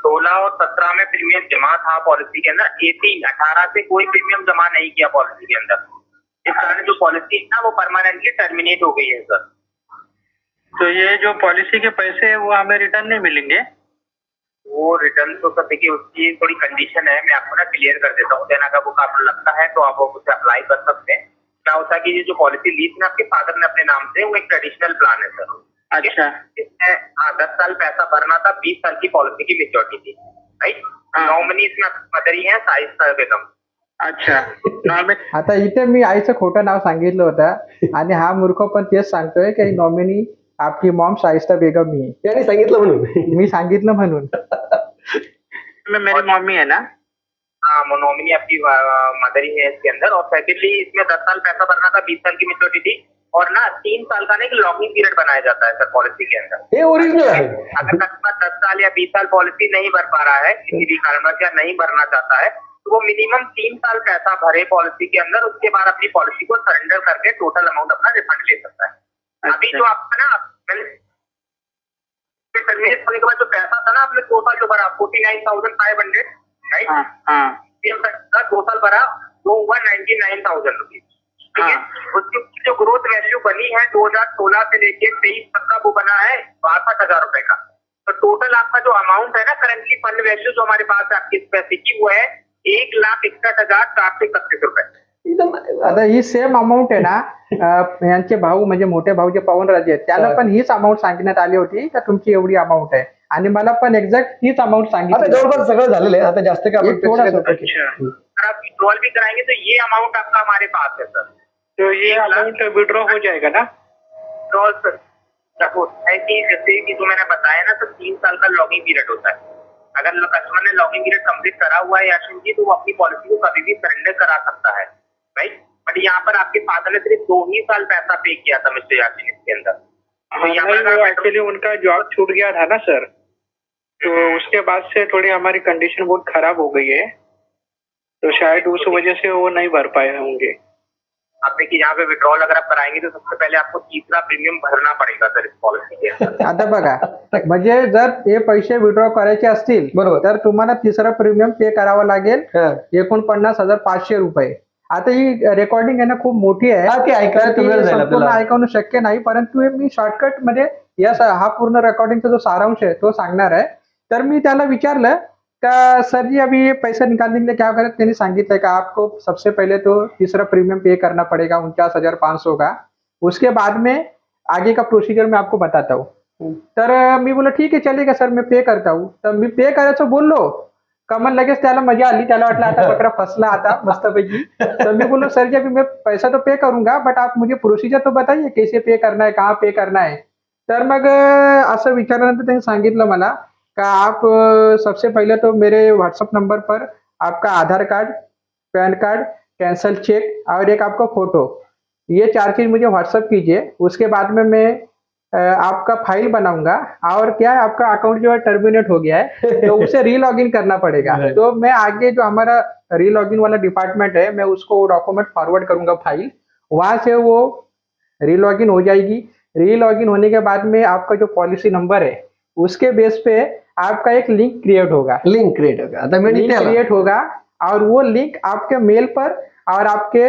[SPEAKER 3] 16 और 17 में प्रीमियम जमा था पॉलिसी के अंदर. 18 से कोई प्रीमियम जमा नहीं किया पॉलिसी के अंदर. इस कारण जो पॉलिसी है ना वो परमानेंटली टर्मिनेट हो गई है सर.
[SPEAKER 2] तो ये जो पॉलिसी के पैसे है वो हमें रिटर्न नहीं मिलेंगे.
[SPEAKER 3] वो रिटर्न तो सर देखिए उसकी थोड़ी कंडीशन है, मैं आपको ना क्लियर कर देता हूँ. देना का बुक आपको लगता है तो आप उसे अप्लाई कर सकते हैं. क्या होता है कि ये जो पॉलिसी ली थी ना आपके फादर ने अपने नाम से, वो एक ट्रेडिशनल प्लान है सर.
[SPEAKER 2] अच्छा.
[SPEAKER 3] इसमें 10 साल पैसा भरना था, 20 साल की पॉलिसी की मेच्योरिटी थी. राइट. नॉमिनी इसमें मदर ही है 27 साल के कम.
[SPEAKER 2] अच्छा. आता इथे मी आईचं खोटं नाव सांगितलं होतं आणि हा मूर्ख पण तेच सांगतोय की नॉमिनी आपकी मॉम शाइस्ता बेगम ही.
[SPEAKER 1] त्यांनी सांगितलं म्हणून
[SPEAKER 2] मी सांगितलं म्हणून. मेरी मम्मी है ना.
[SPEAKER 3] हाँ, नॉमिनी आपकी मदर ही है इसके अंदर. और सेकेंडली इसमें 10 साल पैसा भरना था, 20 साल की मेच्योरिटी थी. और ना 3 साल का ना एक लॉकिंग पीरियड बनाया जाता है सर पॉलिसी के अंदर.
[SPEAKER 1] हे ओरिजिनल आहे.
[SPEAKER 3] अगर कस्टमर 10 साल या 20 साल पॉलिसी नहीं भर पा रहा है किसी भी कारणवश या नहीं भरना चाहता है तो वो मिनिमम 3 साल पैसा भरे पॉलिसी के अंदर. उसके बाद अपनी पॉलिसी को सरेंडर करके टोटल अमाउंट अपना रिफंड ले सकता है. अभी जो आपका ना टर्मिनेट होने के बाद जो पैसा था ना आपने 2 साल जो भरा 49,500 राइट. 2 साल भरा वो हुआ 99,000 रुपीज. ठीक है. उसकी जो ग्रोथ वैल्यू बनी है 2016 से लेके 23 तक का वो बना है 62,000 रुपए का. तो टोटल आपका जो अमाउंट है ना करंटली फंड वैल्यू जो हमारे पास है आपकी इस पैसे की वो है 1,61,431 रुपए.
[SPEAKER 2] आता ही सेम अमाऊंट आहे ना यांचे भाऊ म्हणजे मोठे भाऊ जे पवनराजे आहेत त्यांना पण हीच अमाऊंट सांगण्यात आली होती का तुमची एवढी अमाऊंट आहे आणि मला पण एक्झॅक्ट हीच अमाऊंट सांगितली.
[SPEAKER 1] जवळपास सगळं झालेलं आहे आता जास्त काय
[SPEAKER 3] अगर आप विड्रॉल भी कराएंगे तो ये अमाउंट आपका हमारे पास है सर.
[SPEAKER 2] तो ये अमाउंट विड्रॉ हो जाएगा ना.
[SPEAKER 3] विड्रॉल सर है कि जैसे कि जो मैंने बताया ना तो 3 साल का लॉगिंग पीरियड होता है. अगर कस्टमर ने लॉगिंग पीरियड कंप्लीट करा हुआ है याशीन जी तो वो अपनी पॉलिसी को कभी भी सरेंडर करा सकता है. राइट. बट यहाँ पर आपके फादर ने सिर्फ 2 ही साल पैसा पे किया था मिस्टर याशीन इसके अंदर.
[SPEAKER 2] तो एक्चुअली उनका जॉब छूट गया था ना सर, तो उसके बाद से थोड़ी हमारी कंडीशन बहुत खराब हो गई है तो शायद उस वजह से वो नहीं भर पाए होंगे.
[SPEAKER 3] आप देखिए यहाँ पे विड्रॉल अगर आप कराएंगे तो सबसे पहले आपको तीसरा प्रीमियम भरना पड़ेगा सर इस पॉलिसी के अंदर.
[SPEAKER 2] आता बघा म्हणजे जर हे पैसे विड्रॉ करायचे असतील
[SPEAKER 1] बरोबर
[SPEAKER 2] तर तुम्हाला तिसरा प्रीमियम पे करावा लागेल 49,500 रुपये. आता ही रेकॉर्डिंग आहे ना खूप मोठी आहे, संपूर्ण ऐकवणं शक्य नाही, परंतु मी शॉर्टकट मध्ये हा पूर्ण रेकॉर्डिंगचा जो सारांश आहे तो सांगणार आहे. तर मी त्याला विचारलं का सर जी अभी पैसा निकालने के लिए क्या करें. त्यांनी सांगितलं का आपको सबसे पहले तो तीसरा प्रीमियम पे करना पड़ेगा 49,500 का. उसके बाद में आगे का प्रोसीजर मैं आपको बताता हूँ. तर मी बोला ठीक आहे चलेगा सर मैं पे करता हूँ. तर मी पे करायचं बोललो कमल लगेच त्याला मजा आली, त्याला वाटलं आता बकरा फसला आता मस्तपैकी. तर मी बोलो सर जी अभी मैं पैसा तो पे करूंगा बट आप मुझे प्रोसीजर तो बताइए कैसे पे करना है, कहाँ पे करना है. तर मग असं विचारल्यानंतर त्यांनी सांगितलं मला का आप सबसे पहले तो मेरे व्हाट्सएप नंबर पर आपका आधार कार्ड, पैन कार्ड, कैंसल चेक और एक आपका फोटो, ये 4 चीज मुझे व्हाट्सएप कीजिए. उसके बाद में मैं आपका फाइल बनाऊंगा और क्या है आपका अकाउंट जो है टर्मिनेट हो गया है तो उसे रीलॉगिन करना पड़ेगा. तो मैं आगे जो हमारा रीलॉगिन वाला डिपार्टमेंट है मैं उसको डॉक्यूमेंट फॉरवर्ड करूंगा फाइल, वहां से वो रीलॉगिन हो जाएगी. रीलॉगिन होने के बाद में आपका जो पॉलिसी नंबर है उसके बेस पे आपका एक लिंक क्रिएट होगा.
[SPEAKER 1] लिंक क्रिएट
[SPEAKER 2] होगा और वो लिंक आपके मेल पर और आपके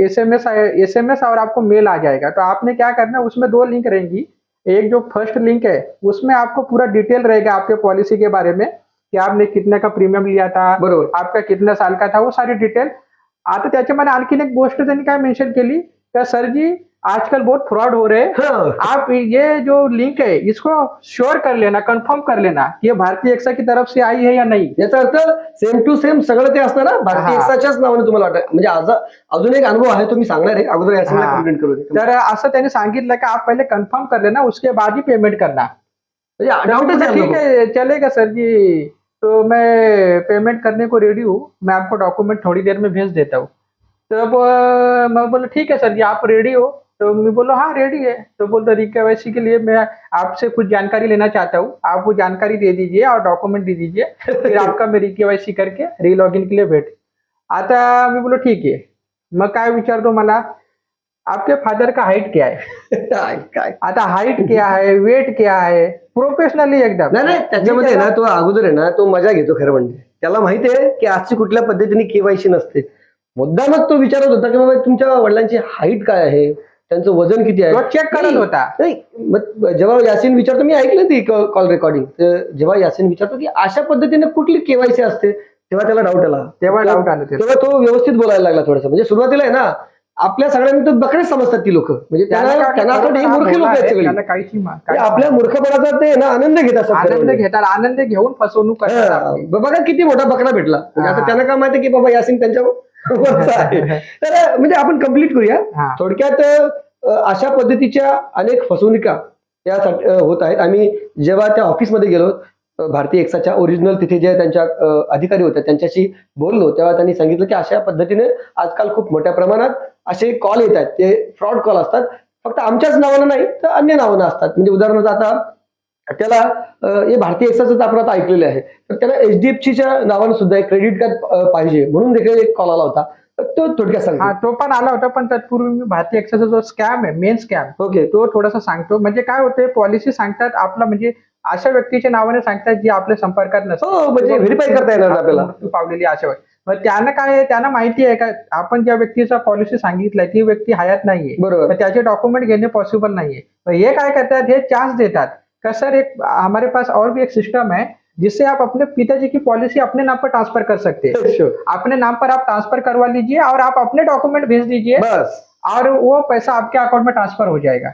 [SPEAKER 2] एसएमएस और आपको मेल आ जाएगा. तो आपने क्या करना है उसमें 2 लिंक रहेंगी. एक जो फर्स्ट लिंक है उसमें आपको पूरा डिटेल रहेगा आपके पॉलिसी के बारे में कि आपने कितने का प्रीमियम लिया था,
[SPEAKER 1] बरोबर
[SPEAKER 2] आपका कितना साल का था, वो सारी डिटेल. आता त्याच्यामध्ये आणखीन एक गोष्ट त्यांनी काय मेन्शन केली का सर जी आजकल बहुत फ्रॉड हो रहे हैं. आप ये जो लिंक है इसको श्योर कर लेना, कंफर्म कर लेना कि ये भारतीय एक्सा की तरफ से आई है या नाही.
[SPEAKER 1] याचा अर्थ सेम टू सेम सगळं ते असणार ना भारतीय एक्साच्याच नावाने तुम्हाला वाटतं. म्हणजे आज अजून एक अनुभव आहे तो मी सांगणार आहे अगोदर कंप्लेंट करू.
[SPEAKER 2] तर असं त्यांनी सांगितलं की आप पहले कंफर्म कर लेना उसके बाद ही पेमेंट करना. ठीक है चलेगा सर जी, तो मैं पेमेंट करने को रेडी हूँ, मैं आपको डॉक्यूमेंट थोड़ी देर में भेज देता हूँ. तब मैं बोला ठीक है सर जी आप रेडी हो तो मैं बोलो हाँ रेडी है। तो बोलते रिकेवाईसी के लिए मैं आपसे कुछ जानकारी लेना चाहता हूँ, आप वो जानकारी दे दीजिए और डॉक्यूमेंट दे दीजिए, फिर आपका मैं रिकेवाईसी करके रीलॉगिन के लिए भेट। आता मी बोलो ठीक आहे। मग काय विचारतो मला, आपके फादर का हाईट क्या आहे?
[SPEAKER 1] काय
[SPEAKER 2] आता हाईट क्या आहे, वेट क्या आहे, प्रोफेशनली एकदम
[SPEAKER 1] नाही नाही, त्याच्यामध्ये आहे ना तो अगोदर आहे ना तो मजा घेतो खरं म्हणजे. त्याला माहिती आहे की आजची कुठल्या पद्धतीने केवायसी नसते. मुद्दामच तो विचारत होता की बाबा तुमच्या वडिलांची हाईट काय आहे, त्यांचं वजन किती आहे,
[SPEAKER 2] तो चेक करत
[SPEAKER 1] नाही,
[SPEAKER 2] होता.
[SPEAKER 1] नाही, मग जेव्हा यासीन विचारतो, मी ऐकलं ती कॉल रेकॉर्डिंग, जेव्हा यासीन विचारतो की अशा पद्धतीने कुठली केवायसी असते, तेव्हा त्याला डाऊट आला.
[SPEAKER 2] तेव्हा डाऊट आला त्याला.
[SPEAKER 1] तेव्हा तो व्यवस्थित बोलायला लागला थोडंसं. म्हणजे सुरुवातीला आहे ना आपल्या सगळ्यांना तर बकरेच समजतात ती लोक, म्हणजे त्यांना असं वाटतं ही मूर्ख लोक आहेत सगळी.
[SPEAKER 2] त्याला काहीची
[SPEAKER 1] ते आपल्या मूर्खपणाचा ते ना आनंद घेत असतात खरं
[SPEAKER 2] आनंद
[SPEAKER 1] म्हणजे.
[SPEAKER 2] घेतात, आनंद घेऊन फसवणूक करतात
[SPEAKER 1] हा,
[SPEAKER 2] आपली.
[SPEAKER 1] बघा किती मोठा बकरा भेटला. म्हणजे आता
[SPEAKER 2] हा.
[SPEAKER 1] त्यांना काय माहिती की बाबा यासिन त्यांच्या वरचा आहे. तर म्हणजे आपण कम्प्लीट करूया.
[SPEAKER 2] हा.
[SPEAKER 1] थोडक्यात अशा पद्धतीच्या अनेक फसवणुका यासाठी होत आहेत. आम्ही जेव्हा त्या ऑफिसमध्ये गेलो, भारतीय एक्साच्या ओरिजिनल तिथे जे त्यांच्या अधिकारी होते त्यांच्याशी बोललो, तेव्हा त्यांनी सांगितलं की अशा पद्धतीने आजकाल खूप मोठ्या प्रमाणात असे कॉल येत आहेत, ते फ्रॉड कॉल असतात. फक्त आमच्याच नावानं नाही तर अन्य नावानं असतात. म्हणजे उदाहरणार्थ आता त्याला हे भारतीय एक्साचं आपण आता ऐकलेलं आहे, तर त्याला HDFCच्या नावानं सुद्धा एक क्रेडिट कार्ड पाहिजे म्हणून देखील एक कॉल आला होता. तर तो थोडक्यात
[SPEAKER 2] हा
[SPEAKER 1] सांगतो.
[SPEAKER 2] तो पण आला होता, पण तत्पूर्वी मी भारतीय एक्साचा जो स्कॅम आहे, मेन स्कॅम,
[SPEAKER 1] ओके.
[SPEAKER 2] तो थोडासा सांगतो. म्हणजे काय होते, पॉलिसी सांगतात आपला म्हणजे अशा व्यक्तीच्या नावाने सांगतात जी आपल्या संपर्कात नसते,
[SPEAKER 1] हो, म्हणजे व्हेरीफाय करता येणार नाही आपल्याला.
[SPEAKER 2] मृत्यू पावलेली अशा वेळी. मग त्यांना काय आहे, त्यांना माहिती आहे का आपण ज्या व्यक्तीचा पॉलिसी सांगितलाय ती व्यक्ती हयात नाहीये,
[SPEAKER 1] बरोबर.
[SPEAKER 2] तर त्याचे डॉक्युमेंट घेणे पॉसिबल नाहीये. तर हे काय करतात, हे चान्स देतात का सर एक हमारे पास और भी एक सिस्टम है जिससे आप अपने पिताजी की पॉलिसी अपने नाम पर ट्रांसफर कर सकते हैं,
[SPEAKER 1] Sure.
[SPEAKER 2] अपने नाम पर आप ट्रांसफर करवा लीजिए और आप अपने डॉक्यूमेंट भेज दीजिए
[SPEAKER 1] बस.
[SPEAKER 2] और वो पैसा आपके अकाउंट में ट्रांसफर हो जाएगा,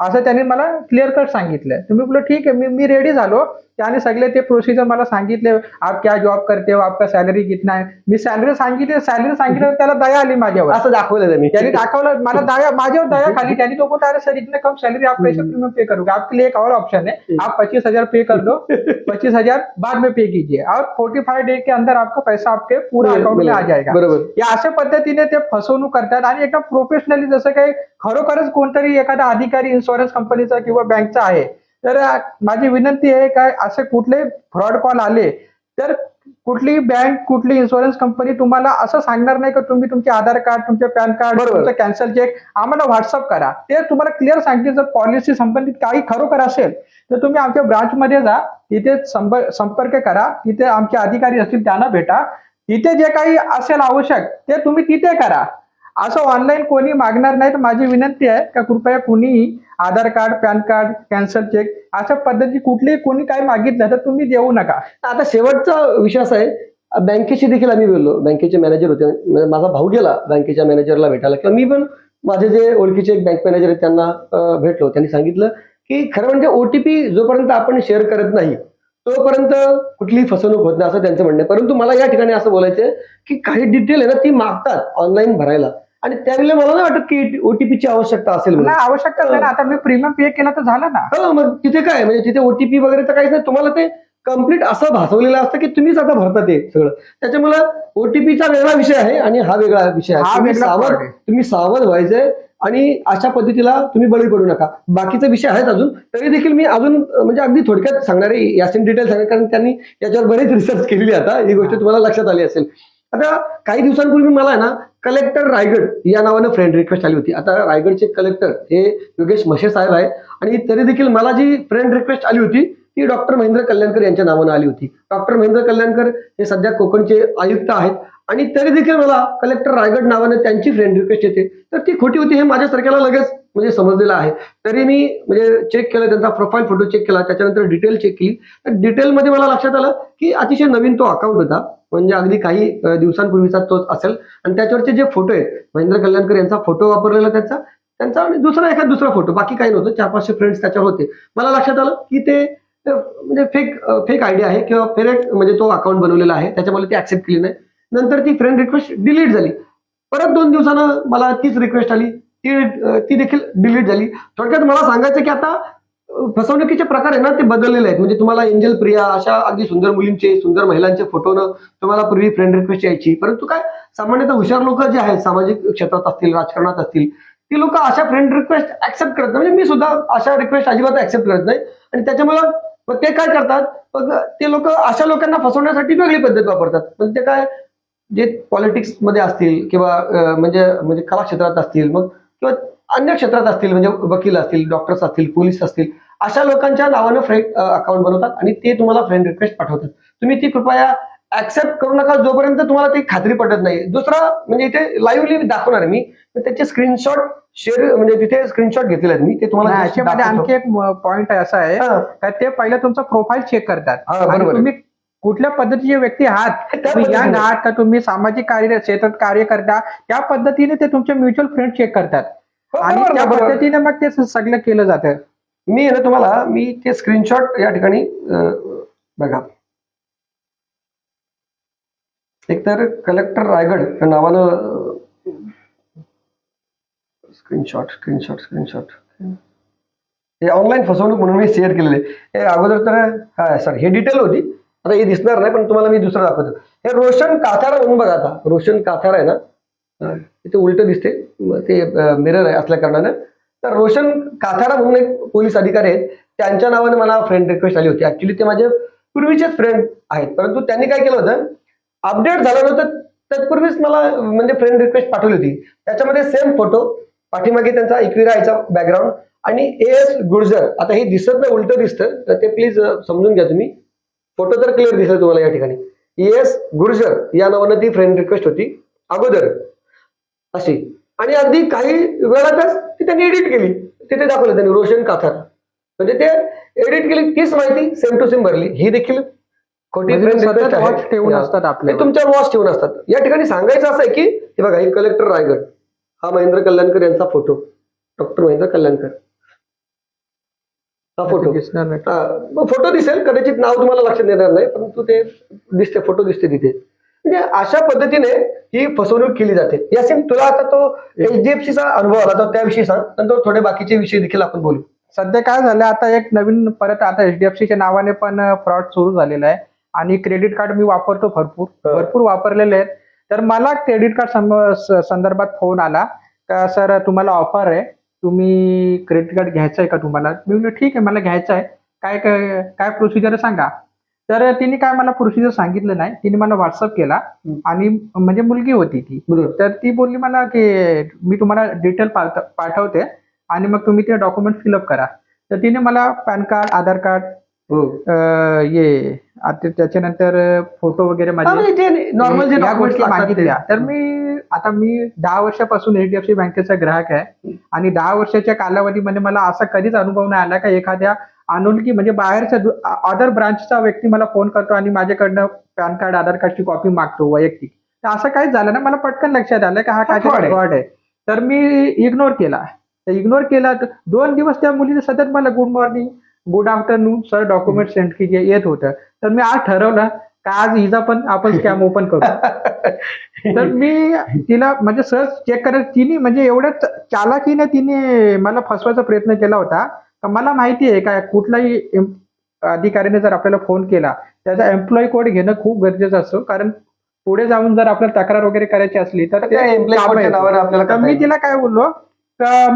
[SPEAKER 2] असं त्यांनी मला क्लिअर कट सांगितलंय. तुम्ही बोलो ठीक आहे, मी रेडी झालो. त्याने सगळे ते प्रोसिजर मला सांगितले, आप क्या जॉब करते हो, आपका सॅलरी कितना आहे. मी सॅलरी सांगितलं त्याला दया आली माझ्यावर.
[SPEAKER 1] असं दाखवलं त्यांनी.
[SPEAKER 2] त्यांनी दाखवलं मला दया, माझ्यावर दया खाली. त्यांनी तो बोलता अरे सर इतने कम सैलरी आप कैसे प्रीमियम पे करोगे, आपके लिए एक और ऑप्शन है, आप 25,000 पे कर दो, 25,000 बाद में पे कीजिए और 45 डे के अंदर आपका पैसा आपके पूरा अकाउंट में आ जाएगा.
[SPEAKER 1] बरोबर.
[SPEAKER 2] या अशा पद्धतीने ते फसवणूक करतात आणि एकदम प्रोफेशनली, जसं काही खरोखरच कोणतरी एखादा अधिकारी इन्शुरन्स कंपनीचा किंवा बँकचा आहे. तर माझी विनंती आहे काय असे कुठले फ्रॉड कॉल आले तर कुठली बँक, कुठली इन्शुरन्स कंपनी तुम्हाला असं सांगणार नाही की तुम्ही तुमचे आधार कार्ड, तुमचे पॅन कार्ड,
[SPEAKER 1] बरोबर.
[SPEAKER 2] तुमचं कॅन्सल चेक आम्हाला व्हॉट्सअप करा. ते तुम्हाला क्लिअर सांगते. जर पॉलिसी संबंधित काही खरोखर असेल तर तुम्ही आमच्या ब्रांचमध्ये जा, तिथे संपर्क करा, तिथे आमचे अधिकारी असतील त्यांना भेटा, तिथे जे काही असेल आवश्यक ते तुम्ही तिथे करा. असं ऑनलाईन कोणी मागणार नाही. तर माझी विनंती आहे का कृपया कुणीही Aadhaar card, PAN card, cancel cheque अशा पद्धती कुठलीही कोणी काय मागितलं तर तुम्ही देऊ नका.
[SPEAKER 1] आता शेवटचा विषय असा आहे, बँकेशी देखील आम्ही बोललो. बँकेचे मॅनेजर होते, माझा भाऊ गेला बँकेच्या मॅनेजरला भेटायला, किंवा मी पण माझे जे ओळखीचे एक बँक मॅनेजर आहेत त्यांना भेटलो. त्यांनी सांगितलं की खरं म्हणजे OTP जोपर्यंत आपण शेअर करत नाही तोपर्यंत कुठलीही फसवणूक होत नाही असं त्यांचं म्हणणं आहे. परंतु मला या ठिकाणी असं बोलायचं आहे की काही डिटेल आहे ना ती मागतात ऑनलाईन भरायला, आणि त्यावेळेला मला नाही वाटत की OTPची आवश्यकता असेल म्हणून.
[SPEAKER 2] नाही आवश्यकता नाही ना. आता मी प्रीमियम पे केला तर झालं ना.
[SPEAKER 1] हो, मग तिथे काय म्हणजे तिथे OTP वगैरे तर काहीच नाही. तुम्हाला ते कम्प्लीट असं भासवलेलं असतं की तुम्हीच आता भरता ते सगळं. त्याच्यामुळे OTPचा वेगळा विषय आहे आणि हा वेगळा विषय आहे.
[SPEAKER 2] हा वेगळा fraud आहे.
[SPEAKER 1] तुम्ही सावध व्हायचंय आणि अशा पद्धतीला तुम्ही बळी पडू नका. बाकीचे विषय आहेत अजून, तरी देखील मी अजून म्हणजे अगदी थोडक्यात सांगणार आहे, यासीन डिटेल सांगणार, कारण त्यांनी याच्यावर बरेच रिसर्च केलेली. आता ही गोष्ट तुम्हाला लक्षात आली असेल. आता काही दिवसांपूर्वी मला आहे ना कलेक्टर रायगड या नावानं फ्रेंड रिक्वेस्ट आली होती. आता रायगडचे कलेक्टर हे योगेश म्हशे साहेब आहे, आणि तरी देखील मला जी फ्रेंड रिक्वेस्ट आली होती ती डॉक्टर महेंद्र कल्याणकर यांच्या नावानं आली होती. डॉक्टर महेंद्र कल्याणकर हे सध्या कोकणचे आयुक्त आहेत, आणि तरी देखील मला कलेक्टर रायगड नावानं त्यांची फ्रेंड रिक्वेस्ट येते. तर ती खोटी होती हे माझ्यासारख्याला लगेच म्हणजे समजलेलं आहे. तरी मी म्हणजे चेक केलं, त्यांचा प्रोफाईल फोटो चेक केला, त्याच्यानंतर डिटेल चेक केली. तर डिटेलमध्ये मला लक्षात आलं की अतिशय नवीन तो अकाउंट होता, म्हणजे अगदी काही दिवसांपूर्वीचा तोच असेल. आणि त्याच्यावरचे जे फोटो आहेत, महेंद्र कल्याणकर यांचा फोटो वापरलेला त्यांचा आणि दुसरा फोटो, बाकी काही नव्हतं. 400-500 फ्रेंड्स त्याच्यावर होते. मला लक्षात आलं की ते म्हणजे फेक आयडिया आहे किंवा फेक म्हणजे तो अकाउंट बनवलेला आहे, त्याच्यामुळे ती ऍक्सेप्ट केली नाही. नंतर ती फ्रेंड रिक्वेस्ट डिलीट झाली. परत 2 दिवसानं मला तीच रिक्वेस्ट आली, ती देखील डिलीट झाली. थोडक्यात मला सांगायचं की आता फसवणुकीचे प्रकार आहे ना ते बदललेले आहेत. म्हणजे तुम्हाला एंजल प्रिया अशा अगदी सुंदर मुलींचे, सुंदर महिलांचे फोटोनं तुम्हाला पूर्वी फ्रेंड रिक्वेस्ट यायची, परंतु काय सामान्यतः हुशार लोक जे आहेत सामाजिक क्षेत्रात असतील, राजकारणात असतील, ती लोक अशा फ्रेंड रिक्वेस्ट ऍक्सेप्ट करत नाही. म्हणजे मी सुद्धा अशा रिक्वेस्ट अजिबात ऍक्सेप्ट करत नाही. आणि त्याच्यामुळं मग ते काय करतात, मग ते लोक अशा लोकांना फसवण्यासाठी वेगळी पद्धत वापरतात. पण ते काय, जे पॉलिटिक्स मध्ये असतील किंवा म्हणजे म्हणजे कला क्षेत्रात असतील, मग किंवा अन्य क्षेत्रात असतील, म्हणजे वकील असतील, डॉक्टर्स असतील, पोलीस असतील, अशा लोकांच्या नावानं फ्रेंड अकाउंट बनवतात आणि ते तुम्हाला फ्रेंड रिक्वेस्ट पाठवतात. तुम्ही ती कृपया ऍक्सेप्ट करू नका जोपर्यंत तुम्हाला ती खात्री पटत नाही. दुसरा म्हणजे इथे लाईव्हली दाखवणार आहे मी, तर त्याचे स्क्रीनशॉट शेअर, म्हणजे तिथे स्क्रीनशॉट घेतलेले आहेत मी, ते तुम्हाला just
[SPEAKER 2] याच्यामध्ये
[SPEAKER 1] दाखवतो.
[SPEAKER 2] आणखी एक पॉइंट असा आहे
[SPEAKER 1] हा.
[SPEAKER 2] का ते पहिलं तुमचा प्रोफाईल चेक करतात.
[SPEAKER 1] हा,
[SPEAKER 2] आणि
[SPEAKER 1] बरोबर आहे.
[SPEAKER 2] तुम्ही कुठल्या पद्धतीचे व्यक्ती आहात,
[SPEAKER 1] त्या
[SPEAKER 2] तुम्ही यंग
[SPEAKER 1] पद्धतीने.
[SPEAKER 2] आहात का तुम्ही सामाजिक कार्य क्षेत्रात कार्य करता, त्या पद्धतीने ते तुमचे म्युच्युअल फ्रेंड चेक करतात.
[SPEAKER 1] हो,
[SPEAKER 2] आणि
[SPEAKER 1] बरोबर,
[SPEAKER 2] त्या
[SPEAKER 1] बरोबर.
[SPEAKER 2] पद्धतीने मग ते सगळं केलं जातं.
[SPEAKER 1] मी आहे ना तुम्हाला, मी ते स्क्रीनशॉट या ठिकाणी बघा. एकतर कलेक्टर रायगड या नावानं स्क्रीनशॉट हे ऑनलाईन फसवणूक म्हणून मी शेअर केलेले. हे अगोदर तर हा सॉरी, हे डिटेल होती, आता हे दिसणार नाही, पण तुम्हाला मी दुसरं दाखवतो. हे रोशन काथारा म्हणून बघा. आता रोशन काथारा आहे ना, इथे उलट दिसते, ते मिरर आहे असल्या कारणानं. तर रोशन काथारा म्हणून एक पोलीस अधिकारी आहेत, त्यांच्या नावाने मला फ्रेंड रिक्वेस्ट आली होती. ऍक्च्युली ते माझे पूर्वीचेच फ्रेंड आहेत, परंतु त्यांनी काय केलं होतं, अपडेट झालं नव्हतं तत्पूर्वीच मला म्हणजे फ्रेंड रिक्वेस्ट पाठवली होती. त्याच्यामध्ये सेम फोटो, पाठीमागे त्यांचा एकविरायचा बॅकग्राऊंड आणि AS गुर्जर. आता हे दिसत नाही, उलट दिसतं, तर ते प्लीज समजून घ्या तुम्ही. फोटो तर क्लिअर दिसला तुम्हाला या ठिकाणी. AS गुर्जर या नावानं ती फ्रेंड रिक्वेस्ट होती अगोदर अशी, आणि अगदी काही वेळातच ती त्यांनी एडिट केली. तिथे दाखवलं त्यांनी रोशन काथार, म्हणजे ते एडिट केली, तीच माहिती सेम टू सेम भरली. ही देखील खोटी
[SPEAKER 2] म्हणजे
[SPEAKER 1] फ्रेंड
[SPEAKER 2] सतत
[SPEAKER 1] रिक्वेस्ट
[SPEAKER 2] watch ठेवून असतात आपले.
[SPEAKER 1] तुमच्यावर वॉच ठेवून असतात. या ठिकाणी सांगायचं असं आहे की हे बघा, हे कलेक्टर रायगड, हा महेंद्र कल्याणकर यांचा फोटो, डॉक्टर महेंद्र कल्याणकर, हा फोटो
[SPEAKER 2] दिसणार नाही.
[SPEAKER 1] फोटो दिसेल, कदाचित नाव तुम्हाला लक्षात येणार नाही, परंतु ते दिसते, फोटो दिसते तिथे. म्हणजे अशा पद्धतीने ही फसवणूक केली जाते. यासिन, तुला आता तो HDFC चा अनुभव आला, तर त्याविषयी सांग, नंतर थोडे बाकीचे विषय देखील आपण बोलू.
[SPEAKER 2] सध्या काय झालं, आता एक नवीन परत आता HDFCच्या नावाने पण फ्रॉड सुरू झालेला आहे. आणि क्रेडिट कार्ड मी वापरतो, भरपूर वापरलेले आहेत. तर मला क्रेडिट कार्ड संदर्भात फोन आला का सर तुम्हाला ऑफर आहे, तुम्ही क्रेडिट कार्ड घ्यायचं आहे का तुम्हाला. मी म्हणलं ठीक आहे, मला घ्यायचं आहे, काय काय काय प्रोसिजर सांगा. तर तिने काय मला प्रोसिजर सांगितलं नाही, तिने मला व्हॉट्सअप केला. आणि म्हणजे मुलगी होती ती, तर ती बोलली मला की मी तुम्हाला डिटेल पाठवते आणि मग तुम्ही ते डॉक्युमेंट फिलअप करा. तर तिने मला पॅन कार्ड, आधार कार्ड, त्याच्यानंतर फोटो वगैरे
[SPEAKER 1] नॉर्मल जे
[SPEAKER 2] या गोष्टी
[SPEAKER 1] डॉक्युमेंट्स
[SPEAKER 2] मागितल्या. तर मी 10 वर्षापासून HDFC बँकेचा ग्राहक आहे. आणि 10 वर्षाच्या कालावधीमध्ये मला असा कधीच अनुभव नाही आला का एखाद्या अनोळखी म्हणजे बाहेरच्या अदर ब्रांचचा व्यक्ती मला फोन करतो आणि माझ्याकडनं पॅन कार्ड, आधार कार्डची कॉपी मागतो वैयक्तिक. तर असं काहीच झालं ना. मला पटकन लक्षात आलं का हा काय फ्रॉड आहे. तर मी इग्नोर केला. 2 दिवस त्या मुलीने सतत मला good morning, good afternoon sir document send कीजिए येत होतं. तर मी आज ठरवलं का आज हिचा पण आपण स्कॅम ओपन करू. तर मी तिला म्हणजे सहज चेक करत, तिने म्हणजे एवढ्या चालाकीने तिने मला फसवायचा प्रयत्न केला होता. मला माहिती आहे का कुठलाही अधिकाऱ्याने जर आपल्याला फोन केला त्याचा एम्प्लॉई कोड घेणं खूप गरजेचं असतं. कारण पुढे जाऊन जर आपल्याला तक्रार वगैरे करायची असली तर ते काम येतं. तर मी तिला काय बोललो,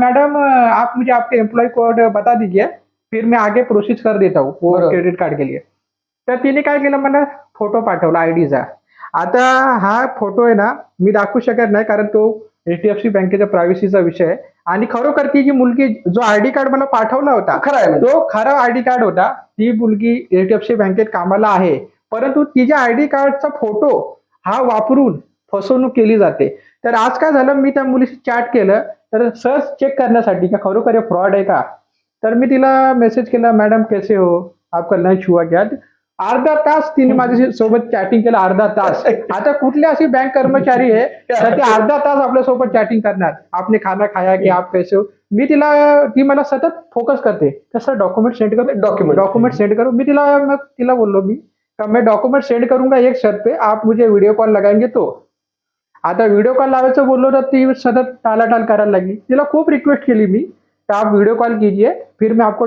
[SPEAKER 2] मैडम आप मुझे आपके एम्प्लॉय कोड बता दीजिए, फिर मैं आगे प्रोसेस कर देता हूँ वो क्रेडिट कार्ड के लिए. तर तिने काय केलं, मला फोटो पाठवला आयडीचा. आता हा फोटो आहे ना मी दाखवू शकत नाही कारण तो HDFC बँकेच्या प्रायव्हसीचा विषय आहे. आणि खरोखर ती जी मुलगी जो आयडी कार्ड मला पाठवला होता तो खरा आयडी कार्ड होता. ती मुलगी HDFC बँकेत कामाला आहे, परंतु तिच्या आयडी कार्डचा फोटो हा वापरून फसवणूक केली जाते. तर आज काय झालं, मी त्या मुलीशी चॅट केलं तर सहज चेक करण्यासाठी का खरोखर फ्रॉड आहे का. तर मी तिला मेसेज केला, मॅडम कैसे हो, आपका लंच हुआ क्या. अर्धा तास तिने माझ्या सोबत चॅटिंग केलं, अर्धा तास. आता कुठली अशी बँक कर्मचारी आहे तर ती अर्धा तास आपल्या सोबत चॅटिंग करणार, आपने खाना खाया की आप कैसे हो. ती मला सतत फोकस करते कसं डॉक्युमेंट सेंड करू, डॉक्युमेंट सेंड करू. मी तिला बोललो मी का मैं डॉक्युमेंट सेंड करूंगा एक शर्त पे, आप मुझे व्हिडिओ कॉल लगाएंगे तो. आता व्हिडिओ कॉल लावायचं बोललो तर ती सतत टाळाटाळ करायला लागली. तिला खूप रिक्वेस्ट केली मी का आप वीडियो कॉल कीजिए फिर मैं आपको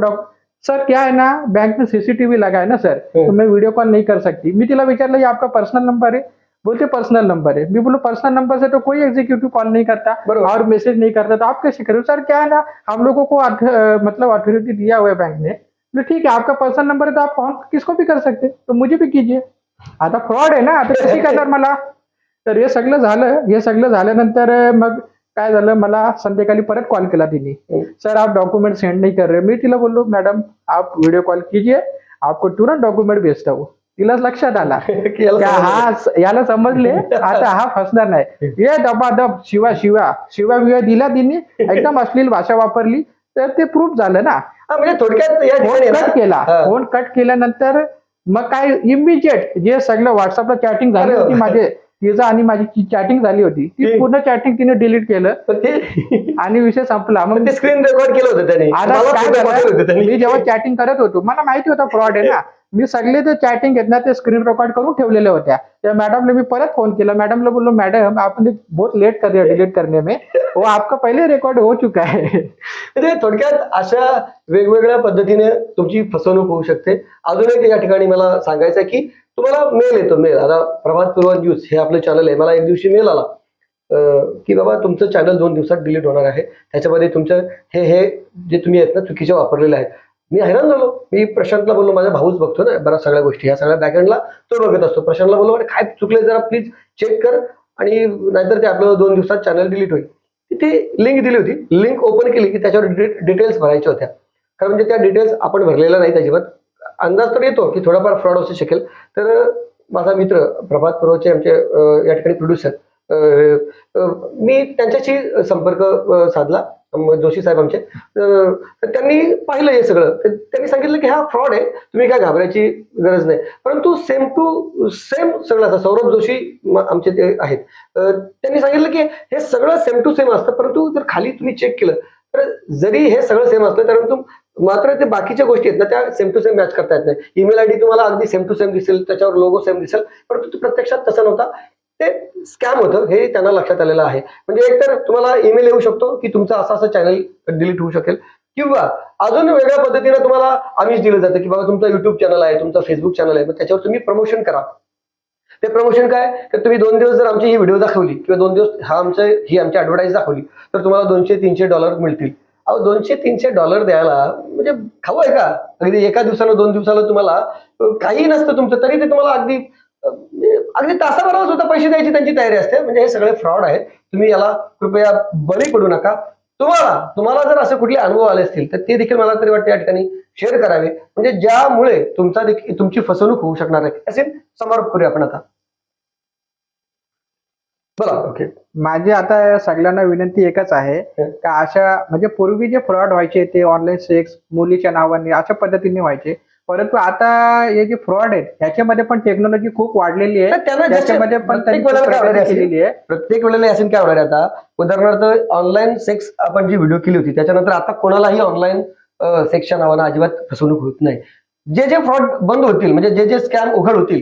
[SPEAKER 2] सर क्या है ना, बैंक में CCTV लगा है ना सर, तो मैं वीडियो कॉल नहीं कर सकती. मी तिला विचारलं आपका पर्सनल नंबर है, बोलते पर्सनल नंबर है। मैं बोलो पर्सनल नंबर से तो कोई एग्जीक्यूटिव कॉल नहीं करता
[SPEAKER 1] बरोबर।
[SPEAKER 2] और मैसेज नहीं करता, तो आप कैसे करो? सर क्या है ना, हम लोगों को मतलब अथॉरिटी दिया हुआ है बैंक ने, तो ठीक है आपका पर्सनल नंबर है तो आप कॉल किसको भी कर सकते, तो मुझे भी कीजिए। आता फ्रॉड आहे ना, आता कशी करणार मला? तर हे सगळं झालं, हे सगळं झाल्यानंतर मग काय झालं, मला संध्याकाळी परत कॉल केला तिने, सर आप डॉक्यूमेंट सेंड नहीं कर रहे। मी तिला बोललो मैडम आप वीडियो कॉल कीजिए, आपको तुरंत डॉक्युमेंट भेजता हूँ। तिला लक्षात आला
[SPEAKER 1] की याला
[SPEAKER 2] क्या
[SPEAKER 1] समजलं.
[SPEAKER 2] हा याला समजले आता हा फसणार नाही, ये दबादब शिवा विवा दिला तिने, एकदम अश्लील भाषा वापरली, तर ते प्रूफ झालं ना।
[SPEAKER 1] हा, म्हणजे थोडक्यात या
[SPEAKER 2] फोन
[SPEAKER 1] ठिकाणी
[SPEAKER 2] कट केला,
[SPEAKER 1] हा.
[SPEAKER 2] फोन कट केल्यानंतर मग काय इमिजिएट जे सगळं व्हॉट्सअपला चॅटिंग झाली
[SPEAKER 1] अरे
[SPEAKER 2] होती
[SPEAKER 1] वा.
[SPEAKER 2] माझे, तिचं आणि माझी चॅटिंग झाली होती, ती पूर्ण चॅटिंग तिने डिलीट केलं
[SPEAKER 1] पण ते
[SPEAKER 2] आणि विषय संपला। मग
[SPEAKER 1] ते स्क्रीन रेकॉर्ड केलं होतं त्यांनी,
[SPEAKER 2] आता
[SPEAKER 1] मला
[SPEAKER 2] काय
[SPEAKER 1] सुद्धा पाठवलं होतं
[SPEAKER 2] झालं,
[SPEAKER 1] त्यांनी.
[SPEAKER 2] मी जेव्हा चॅटिंग करत होतो मला माहिती होता फ्रॉड आहे ना, मी सगळे ते चॅटिंग आहेत ना ते स्क्रीन रेकॉर्ड करून ठेवलेल्या होत्या। त्या मॅडमने मी परत फोन केला, मॅडमला बोललो मैडम आपने बहुत लेट कर दिया डिलीट करने में, वो आपका पहले रिकॉर्ड हो चुका है।
[SPEAKER 1] म्हणजे थोडक्यात अशा वेगवेगळ्या पद्धतीने तुमची फसवणूक होऊ शकते। अजून एक या ठिकाणी मला सांगायचं आहे की तुम्हाला मेल येतो, मेल आता प्रभात पूर्व न्यूज हे आपलं चॅनल आहे, मला एक दिवशी मेल आला की बाबा तुमचं चॅनल 2 दिवसात डिलीट होणार आहे, त्याच्यामध्ये तुमचं हे जे तुम्ही आहेत ना चुकीचे वापरलेले आहेत। मी हैराण झालो, मी प्रशांतला बोललो, माझा भाऊच बघतो ना बऱ्याच सगळ्या गोष्टी, ह्या सगळ्या बॅकएंडला तो बघत असतो। प्रशांतला बोललो अरे काय चुकलंय जरा प्लीज चेक कर, आणि नाहीतर ते आपलं 2 दिवसात चॅनल डिलीट होईल। तिथे लिंक दिली होती, लिंक ओपन केली की त्याच्यावर डिटेल्स भरायच्या होत्या, कारण म्हणजे त्या डिटेल्स आपण भरलेल्या नाहीत अजिबात। अंदाज तर येतो की थोडाफार फ्रॉड असू शकेल, तर माझा मित्र प्रभात पूर्वचे आमचे या ठिकाणी प्रोड्युसर, मी त्यांच्याशी संपर्क साधला, जोशी साहेब आमचे, तर त्यांनी पाहिलं हे सगळं, तर त्यांनी सांगितलं की हा फ्रॉड आहे, तुम्ही काय घाबरायची गरज नाही। परंतु सेम टू सेम सगळं असं, सौरभ जोशी आमचे ते आहेत, त्यांनी सांगितलं की हे सगळं सेम टू सेम असतं, परंतु जर खाली तुम्ही चेक केलं तर जरी हे सगळं सेम असलं परंतु मात्र ते बाकीच्या गोष्टी आहेत ना त्या सेम टू सेम मॅच करता येत नाही। ईमेल आयडी तुम्हाला अगदी सेम टू सेम दिसेल, त्याच्यावर लोगो सेम दिसेल, परंतु तो प्रत्यक्षात तसं नव्हता, ते स्कॅम होतं हे त्यांना लक्षात आलेलं आहे। म्हणजे एकतर तुम्हाला ईमेल येऊ शकतो की तुमचं असं चॅनल डिलीट होऊ शकेल, किंवा अजून वेगळ्या पद्धतीने तुम्हाला आमिष दिलं जातं की बाबा तुमचा युट्यूब चॅनल आहे, तुमचा फेसबुक चॅनल आहे, मग त्याच्यावर तुम्ही प्रमोशन करा। ते प्रमोशन काय, तर तुम्ही 2 दिवस जर आमची ही व्हिडिओ दाखवली किंवा 2 दिवस ही आमची ऍडव्हर्टाईज दाखवली तर तुम्हाला $200-300 मिळतील। अहो $200-300 द्यायला म्हणजे खाऊ आहे का? अगदी एका दिवसाला 2 दिवसाला तुम्हाला काही नसतं तुमचं, तरी ते तुम्हाला अगदी तासाभरावर सुद्धा पैसे द्यायची त्यांची तयारी असते। म्हणजे हे सगळे फ्रॉड आहेत, तुम्ही याला कृपया बळी पडू नका। तुम्हाला जर असे कुठले अनुभव आले असतील तर ते देखील मला तरी वाटतं या ठिकाणी शेअर करावे, म्हणजे ज्यामुळे तुमची फसवणूक होऊ शकणार आहे। असे समारोप करूया आपण आता, बोला। ओके,
[SPEAKER 2] माझी आता सगळ्यांना विनंती एकच आहे का अशा म्हणजे पूर्वी जे फ्रॉड व्हायचे ते ऑनलाईन सेक्स मुलीच्या नावाने अशा पद्धतीने व्हायचे, परंतु आता हे जे फ्रॉड आहेत ह्याच्यामध्ये पण टेक्नॉलॉजी खूप वाढलेली आहे, त्याच्यामध्ये पण त्यांनी प्रगती केलेली आहे।
[SPEAKER 1] प्रत्येक वेळेला असेल काय होणार आहे आता, उदाहरणार्थ ऑनलाईन सेक्स आपण जी व्हिडिओ केली होती त्याच्यानंतर आता कोणालाही ऑनलाईन सेक्सच्या नावानं अजिबात फसवणूक होत नाही। जे फ्रॉड बंद होतील, म्हणजे जे स्कॅम उघड होतील,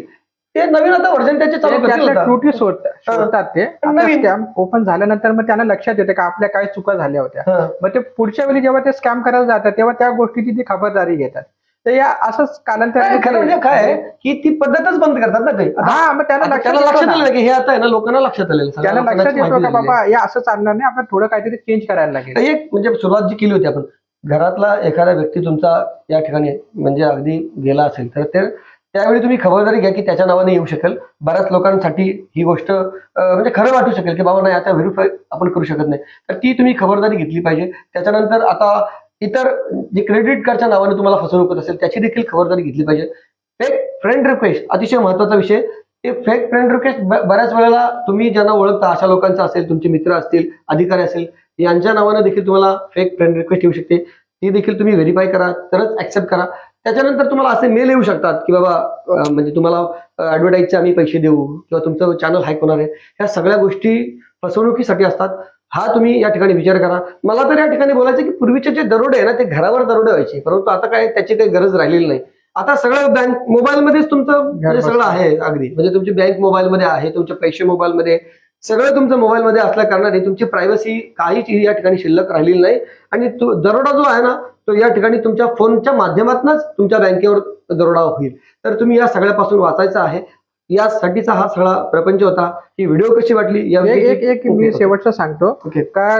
[SPEAKER 1] ते नवीन आता व्हर्जन त्याचे चालू करतील आता।
[SPEAKER 2] त्रुटी शोधतात ते स्कॅम ओपन झाल्यानंतर, मग त्यांना लक्षात येते का आपल्या काय चुका झाल्या होत्या, मग ते पुढच्या वेळी जेव्हा ते स्कॅम करायला जातात तेव्हा त्या गोष्टीची ती खबरदारी घेतात। तर या असंच कालांतराने
[SPEAKER 1] खरं म्हणजे काय आहे की ती पद्धतच बंद करतात ना ते।
[SPEAKER 2] हा, मग त्यांना
[SPEAKER 1] लक्षात आलं की हे आता आहे ना लोकांना लक्षात आलेलं,
[SPEAKER 2] त्यांना लक्षात येतो का बाबा हे असं चालणार नाही, आपण थोडं काहीतरी चेंज करायला लागेल।
[SPEAKER 1] एक म्हणजे सुरुवात जी केली होती आपण, घरातला एखादा व्यक्ती तुमचा या ठिकाणी म्हणजे अगदी गेला असेल तर त्यावेळी तुम्ही खबरदारी घ्या की त्याच्या नावाने येऊ शकेल। बऱ्याच लोकांसाठी ही गोष्ट म्हणजे खरं वाटू शकेल की बाबा नाही आता व्हेरीफाय आपण करू शकत नाही, तर ती तुम्ही खबरदारी घेतली पाहिजे। त्याच्यानंतर आता इतर जे क्रेडिट कार्डच्या नावाने तुम्हाला फसवणूक होत असेल त्याची देखील खबरदारी घेतली पाहिजे। फेक फ्रेंड रिक्वेस्ट अतिशय महत्वाचा विषय, ते फेक फ्रेंड रिक्वेस्ट बऱ्याच वेळेला तुम्ही ज्यांना ओळखता अशा लोकांचा असेल, तुमचे मित्र असतील, अधिकारी असेल, यांच्या नावाने देखील तुम्हाला फेक फ्रेंड रिक्वेस्ट येऊ शकते, ती देखील तुम्ही व्हेरीफाय करा तरच ऍक्सेप्ट करा। त्याच्यानंतर तुम्हाला असे मेल येऊ शकतात की बाबा म्हणजे तुम्हाला ऍडव्हर्टाईजचे आम्ही पैसे देऊ किंवा तुमचं चॅनल हॅक होणार आहे, ह्या सगळ्या गोष्टी फसवणुकीसाठी असतात। हा तुम्ही या ठिकाणी विचार करा। मला तर या ठिकाणी बोलायचं की पूर्वीचे जे दरोडे आहे ना ते घरावर दरोडे व्हायचे, परंतु आता काय त्याची काही गरज राहिलेली नाही। आता सगळं बँक मोबाईलमध्येच तुमचं म्हणजे सगळं आहे, अगदी म्हणजे तुमची बँक मोबाईलमध्ये आहे, तुमचे पैसे मोबाईलमध्ये, सगळं तुमचं मोबाईलमध्ये असल्या कारणाने तुमची प्रायव्हसी काहीच या ठिकाणी शिल्लक राहिलेली नाही। आणि तो दरोडा जो आहे ना तो या ठिकाणी तुमच्या फोनच्या माध्यमातूनच तुमच्या बँकेवर दरोडा होईल। तर तुम्ही या सगळ्यापासून वाचायचं आहे। यासाठीचा हा सगळा प्रपंच होता. ही व्हिडिओ कशी वाटली या
[SPEAKER 2] एक मी शेवटचं सांगतो का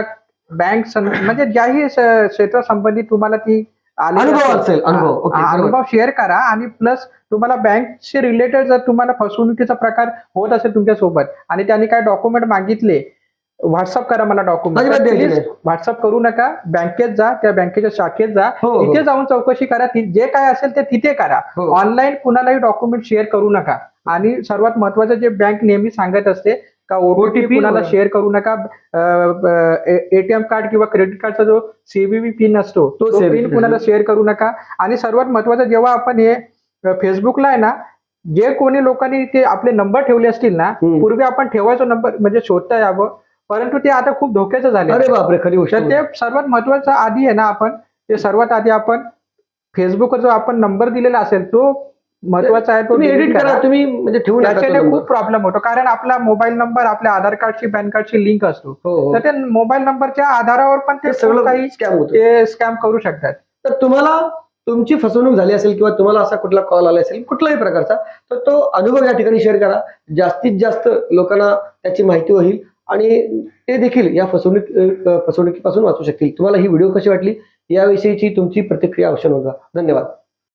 [SPEAKER 2] बँक म्हणजे ज्याही क्षेत्र संबंधित तुम्हाला ती
[SPEAKER 1] अनुभव असेल, अनुभव. ओके, बरोबर.
[SPEAKER 2] अनुभव शेअर करा आणि प्लस तुम्हाला बँकशी रिलेटेड जर तुम्हाला फसवणुकीचा प्रकार होत असेल तुमच्यासोबत आणि त्यांनी काय डॉक्युमेंट मागितले, व्हॉट्सअप करा मला
[SPEAKER 1] अजिबात द्यायची
[SPEAKER 2] डॉक्युमेंट.
[SPEAKER 1] नाही.
[SPEAKER 2] व्हॉट्सअप करू नका, बँकेत जा, त्या बँकेच्या शाखेत जा,
[SPEAKER 1] हो, हो.
[SPEAKER 2] तिथे जाऊन चौकशी करा, जे काय असेल ते तिथे करा.
[SPEAKER 1] हो.
[SPEAKER 2] ऑनलाईन कुणालाही डॉक्युमेंट शेअर करू नका. आणि सर्वात महत्वाचं जे बँक नेहमी सांगत असते का ओटीपी कुणाला शेअर करू नका. एटीएम कार्ड किंवा क्रेडिट कार्डचा जो सीव्हीव्ही पिन असतो तो पिन कुणाला शेअर करू नका. आणि सर्वात महत्वाचं जेव्हा आपण हे फेसबुकला आहे ना, जे कोणी लोकांनी ते आपले नंबर ठेवले असतील ना, पूर्वी आपण ठेवायचो नंबर म्हणजे शोधता यावं, परंतु ते आता खूप धोक्याचं झाले.
[SPEAKER 1] अरे बापरे, खरी गोष्ट.
[SPEAKER 2] तर ते सर्वात महत्वाचं आधी आहे ना, सर्वात आधी आपण फेसबुकवर जो आपण नंबर दिलेला असेल तो महत्वाचा आहे, तो
[SPEAKER 1] तुम्ही एडिट करा, तुम्ही म्हणजे ठेवू नका.
[SPEAKER 2] त्याच्याने खूप प्रॉब्लेम होतो, कारण आपला मोबाईल नंबर आपल्या आधार कार्डशी पॅन कार्डशी लिंक असतो. तर ते मोबाईल नंबरच्या आधारावर पण ते
[SPEAKER 1] सगळं
[SPEAKER 2] काही
[SPEAKER 1] स्कॅम होतं.
[SPEAKER 2] ते स्कॅम करू शकतात.
[SPEAKER 1] तर तुम्हाला तुमची फसवणूक झाली असेल किंवा तुम्हाला असा कुठला कॉल आला असेल कुठलाही प्रकारचा, तर तो अनुभव या ठिकाणी शेअर करा. जास्तीत जास्त लोकांना त्याची माहिती होईल आणि ते देखील या फसवणुकीपासून वाचू शकतील. तुम्हाला ही व्हिडिओ कशी वाटली याविषयीची तुमची प्रतिक्रिया अवश्य नोंदवा. धन्यवाद.